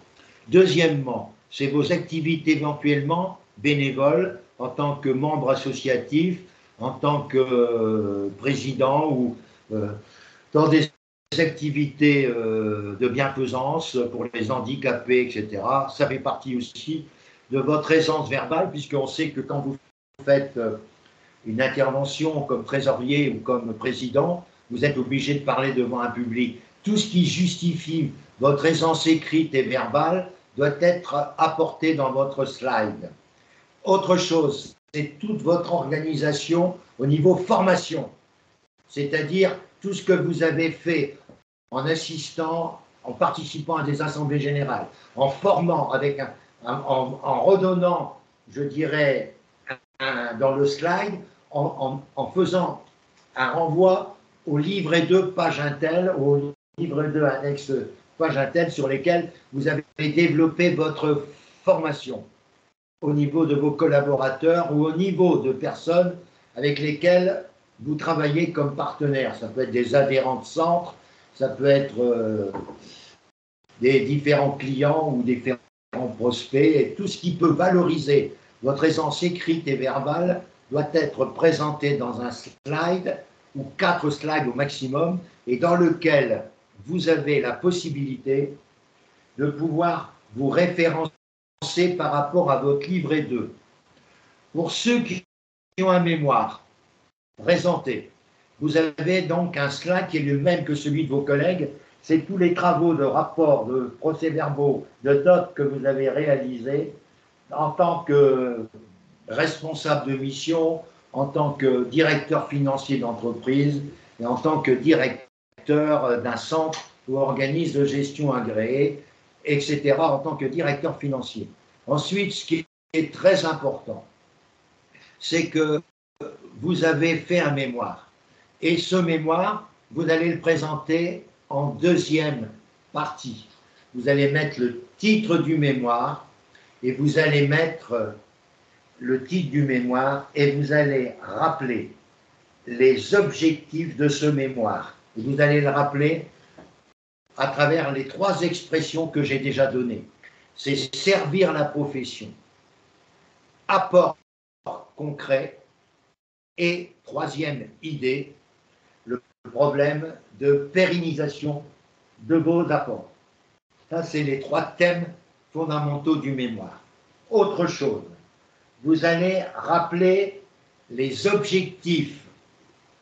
Deuxièmement, c'est vos activités éventuellement bénévoles en tant que membre associatif, en tant que président ou dans des activités de bienfaisance pour les handicapés, etc. Ça fait partie aussi de votre aisance verbale, puisqu'on sait que quand vous faites une intervention comme trésorier ou comme président, vous êtes obligé de parler devant un public. Tout ce qui justifie votre aisance écrite et verbale doit être apporté dans votre slide. Autre chose, c'est toute votre organisation au niveau formation, c'est-à-dire tout ce que vous avez fait en assistant, en participant à des assemblées générales, en formant, en redonnant, je dirais, dans le slide, en faisant un renvoi au livret 2, page Intel, au livret 2, annexe page Intel, sur lesquels vous avez développé votre formation au niveau de vos collaborateurs ou au niveau de personnes avec lesquelles vous travaillez comme partenaire. Ça peut être des adhérents de centre, ça peut être des différents clients ou différents prospects, et tout ce qui peut valoriser votre aisance écrite et verbale doit être présenté dans un slide ou 4 slides au maximum, et dans lequel vous avez la possibilité de pouvoir vous référencer par rapport à votre livret 2. Pour ceux qui ont un mémoire présenté, vous avez donc un slide qui est le même que celui de vos collègues. C'est tous les travaux de rapport, de procès-verbaux, de notes que vous avez réalisés en tant que responsable de mission, en tant que directeur financier d'entreprise et en tant que directeur d'un centre ou organisme de gestion agréé, etc., en tant que directeur financier. Ensuite, ce qui est très important, c'est que vous avez fait un mémoire. Et ce mémoire, vous allez le présenter en deuxième partie. vous allez mettre le titre du mémoire et vous allez mettre le titre du mémoire et vous allez rappeler les objectifs de ce mémoire. Et vous allez le rappeler à travers les 3 expressions que j'ai déjà données. C'est servir la profession, apport concret et 3e idée, le problème de pérennisation de vos apports. Ça, c'est les 3 thèmes fondamentaux du mémoire. Autre chose, vous allez rappeler les objectifs,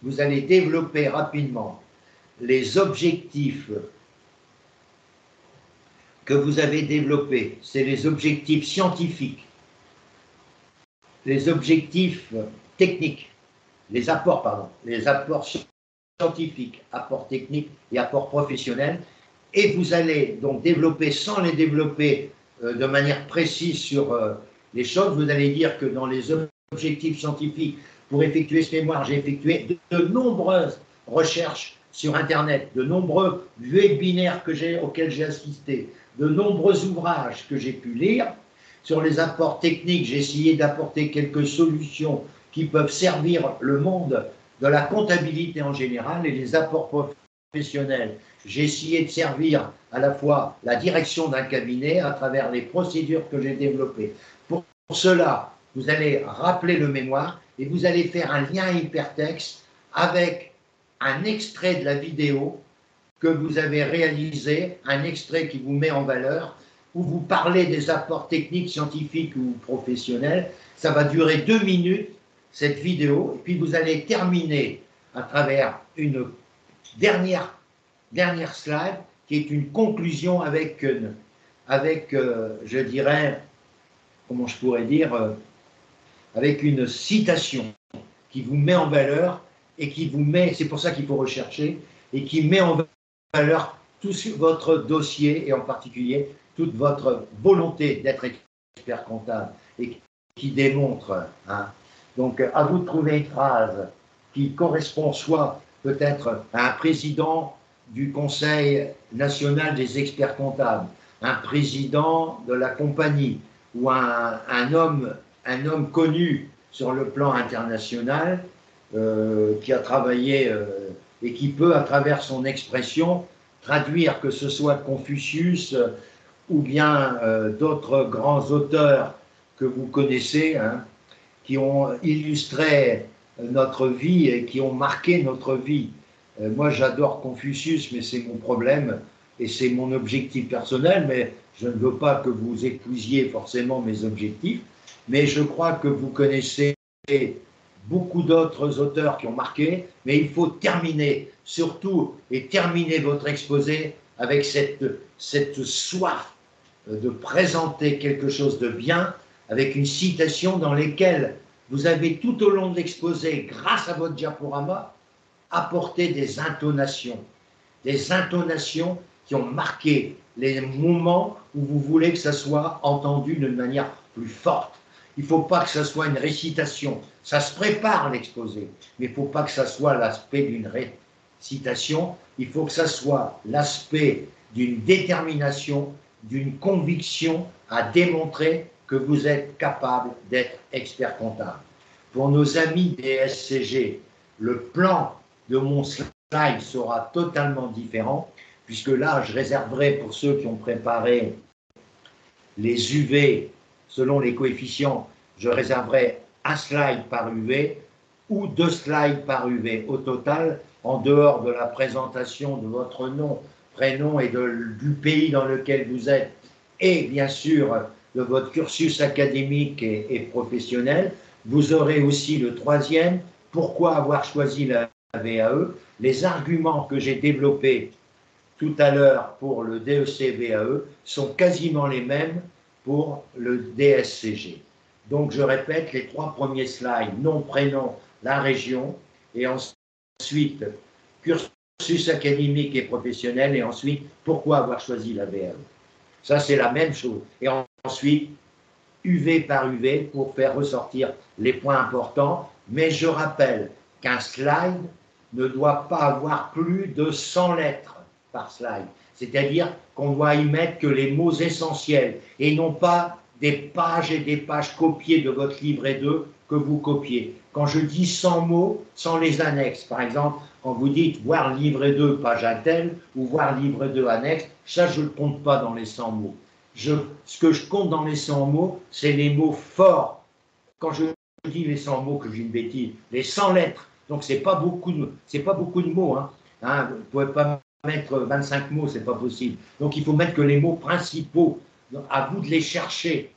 vous allez développer rapidement les objectifs que vous avez développés, c'est les objectifs scientifiques, les objectifs techniques, les apports scientifiques, apports techniques et apports professionnels, et vous allez donc développer, sans les développer de manière précise sur les choses, vous allez dire que dans les objectifs scientifiques, pour effectuer ce mémoire, j'ai effectué de nombreuses recherches sur Internet, de nombreux webinaires auxquels j'ai assisté, de nombreux ouvrages que j'ai pu lire. Sur les apports techniques, j'ai essayé d'apporter quelques solutions qui peuvent servir le monde de la comptabilité en général, et les apports professionnels, j'ai essayé de servir à la fois la direction d'un cabinet à travers les procédures que j'ai développées. Pour cela, vous allez rappeler le mémoire et vous allez faire un lien hypertexte avec un extrait de la vidéo que vous avez réalisé, un extrait qui vous met en valeur, où vous parlez des apports techniques, scientifiques ou professionnels. Ça va durer 2 minutes, cette vidéo, et puis vous allez terminer à travers une dernière slide, qui est une conclusion avec, je dirais, comment je pourrais dire, avec une citation qui vous met en valeur et qui vous met, c'est pour ça qu'il faut rechercher, et qui met en valeur tout votre dossier et en particulier toute votre volonté d'être expert comptable et qui démontre. Donc, à vous de trouver une phrase qui correspond soit peut-être à un président du Conseil national des experts comptables, un président de la compagnie ou un homme connu sur le plan international qui a travaillé et qui peut, à travers son expression, traduire, que ce soit Confucius ou bien d'autres grands auteurs que vous connaissez, qui ont illustré notre vie et qui ont marqué notre vie. Moi, j'adore Confucius, mais c'est mon problème et c'est mon objectif personnel, mais je ne veux pas que vous épousiez forcément mes objectifs, mais je crois que vous connaissez beaucoup d'autres auteurs qui ont marqué, mais il faut terminer, surtout, et terminer votre exposé avec cette soif de présenter quelque chose de bien, avec une citation dans laquelle vous avez tout au long de l'exposé, grâce à votre diaporama, apporté des intonations qui ont marqué les moments où vous voulez que ça soit entendu d'une manière plus forte. Il ne faut pas que ça soit une récitation. Ça se prépare l'exposé, mais il ne faut pas que ça soit l'aspect d'une récitation. Il faut que ça soit l'aspect d'une détermination, d'une conviction à démontrer que vous êtes capable d'être expert comptable. Pour nos amis des SCG, le plan de mon slide sera totalement différent, puisque là, je réserverai pour ceux qui ont préparé les UV selon les coefficients, je réserverai un slide par UV ou 2 slides par UV. Au total, en dehors de la présentation de votre nom, prénom et du pays dans lequel vous êtes, et bien sûr de votre cursus académique et professionnel, vous aurez aussi le 3e, pourquoi avoir choisi la VAE, les arguments que j'ai développés tout à l'heure pour le DEC-VAE sont quasiment les mêmes pour le DSCG. Donc je répète, les 3 premiers slides, nom, prénom, la région, et ensuite cursus académique et professionnel, et ensuite pourquoi avoir choisi la VAE. Ça c'est la même chose. Et ensuite, UV par UV pour faire ressortir les points importants, mais je rappelle qu'un slide ne doit pas avoir plus de 100 lettres par slide. c'est-à-dire qu'on doit y mettre que les mots essentiels et non pas des pages et des pages copiées de votre livret 2 que vous copiez. Quand je dis 100 mots, sans les annexes, par exemple, quand vous dites voir livret 2 page un tel ou voir livret 2 annexe, ça je ne le compte pas dans les 100 mots. Ce que je compte dans les 100 mots, c'est les mots forts. Quand je dis les 100 mots, que j'ai une bêtise, les 100 lettres, donc c'est pas beaucoup de mots. Vous ne pouvez pas mettre 25 mots, c'est pas possible. Donc il faut mettre que les mots principaux, à vous de les chercher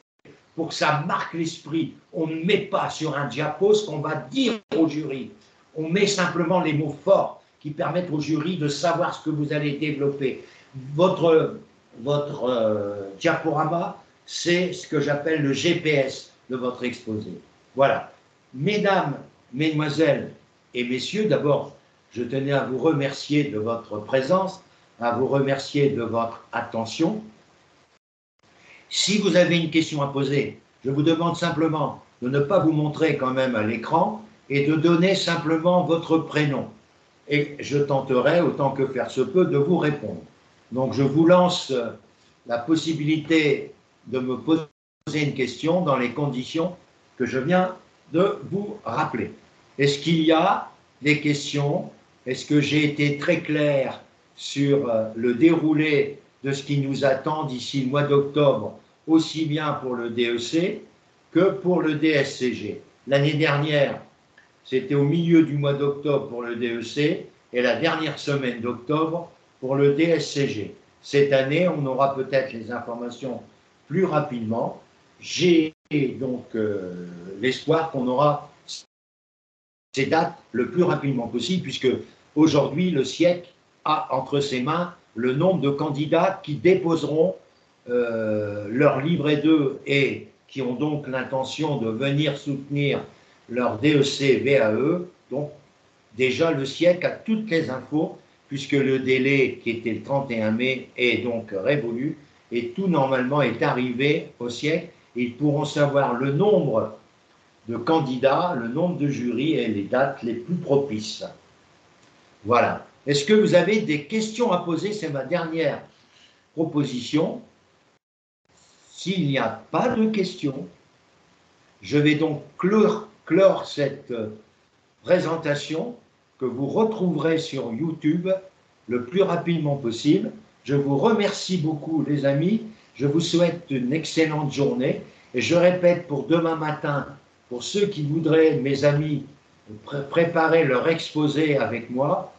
pour que ça marque l'esprit. On ne met pas sur un diapo ce qu'on va dire au jury. On met simplement les mots forts qui permettent au jury de savoir ce que vous allez développer. Votre diaporama, c'est ce que j'appelle le GPS de votre exposé. Voilà. Mesdames, mesdemoiselles et messieurs, d'abord, je tenais à vous remercier de votre présence, à vous remercier de votre attention. Si vous avez une question à poser, je vous demande simplement de ne pas vous montrer quand même à l'écran et de donner simplement votre prénom. Et je tenterai, autant que faire se peut, de vous répondre. Donc je vous lance la possibilité de me poser une question dans les conditions que je viens de vous rappeler. Est-ce qu'il y a des questions? Est-ce que j'ai été très clair sur le déroulé de ce qui nous attend d'ici le mois d'octobre, aussi bien pour le DEC que pour le DSCG? L'année dernière, c'était au milieu du mois d'octobre pour le DEC et la dernière semaine d'octobre pour le DSCG. Cette année, on aura peut-être les informations plus rapidement. J'ai donc l'espoir qu'on aura ces dates le plus rapidement possible, puisque aujourd'hui, le SIEC a entre ses mains le nombre de candidats qui déposeront leur livret 2 et qui ont donc l'intention de venir soutenir leur DEC VAE. Donc, déjà, le SIEC a toutes les infos, puisque le délai qui était le 31 mai est donc révolu, et tout normalement est arrivé au SIEC. Ils pourront savoir le nombre de candidats, le nombre de jurys et les dates les plus propices. Voilà. Est-ce que vous avez des questions à poser? C'est ma dernière proposition. S'il n'y a pas de questions, je vais donc clore cette présentation que vous retrouverez sur YouTube le plus rapidement possible. Je vous remercie beaucoup, les amis. Je vous souhaite une excellente journée. Et je répète, pour demain matin, pour ceux qui voudraient, mes amis, préparer leur exposé avec moi,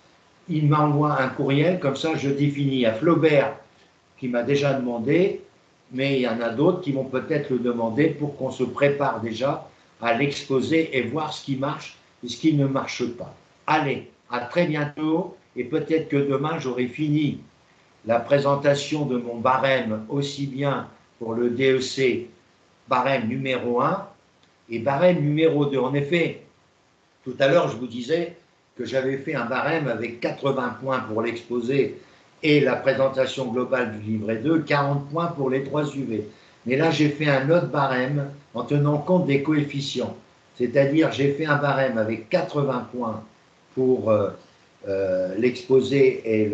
ils m'envoient un courriel, comme ça je définis à Flaubert, qui m'a déjà demandé, mais il y en a d'autres qui vont peut-être le demander pour qu'on se prépare déjà à l'exposé et voir ce qui marche et ce qui ne marche pas. Allez, à très bientôt, et peut-être que demain j'aurai fini la présentation de mon barème, aussi bien pour le DEC, barème numéro 1 et barème numéro 2. En effet, tout à l'heure, je vous disais que j'avais fait un barème avec 80 points pour l'exposé et la présentation globale du livret 2, 40 points pour les 3 UV. Mais là, j'ai fait un autre barème en tenant compte des coefficients. C'est-à-dire, j'ai fait un barème avec 80 points pour l'exposé et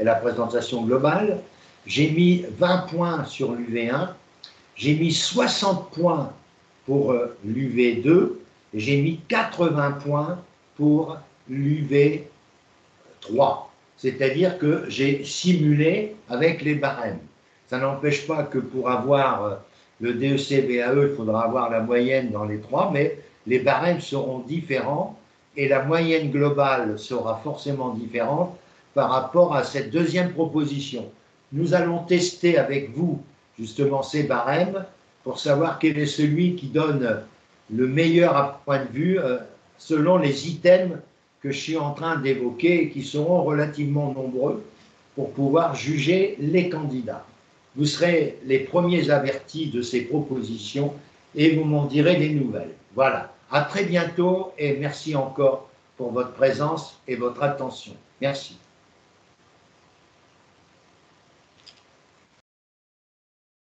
la présentation globale. J'ai mis 20 points sur l'UV1. J'ai mis 60 points pour l'UV2. Et j'ai mis 80 points pour l'UV3. C'est-à-dire que j'ai simulé avec les barèmes. Ça n'empêche pas que pour avoir le DEC-VAE, il faudra avoir la moyenne dans les 3, mais les barèmes seront différents et la moyenne globale sera forcément différente par rapport à cette deuxième proposition. Nous allons tester avec vous justement ces barèmes pour savoir quel est celui qui donne le meilleur à point de vue selon les items que je suis en train d'évoquer et qui seront relativement nombreux pour pouvoir juger les candidats. Vous serez les premiers avertis de ces propositions et vous m'en direz des nouvelles. Voilà, à très bientôt et merci encore pour votre présence et votre attention. Merci.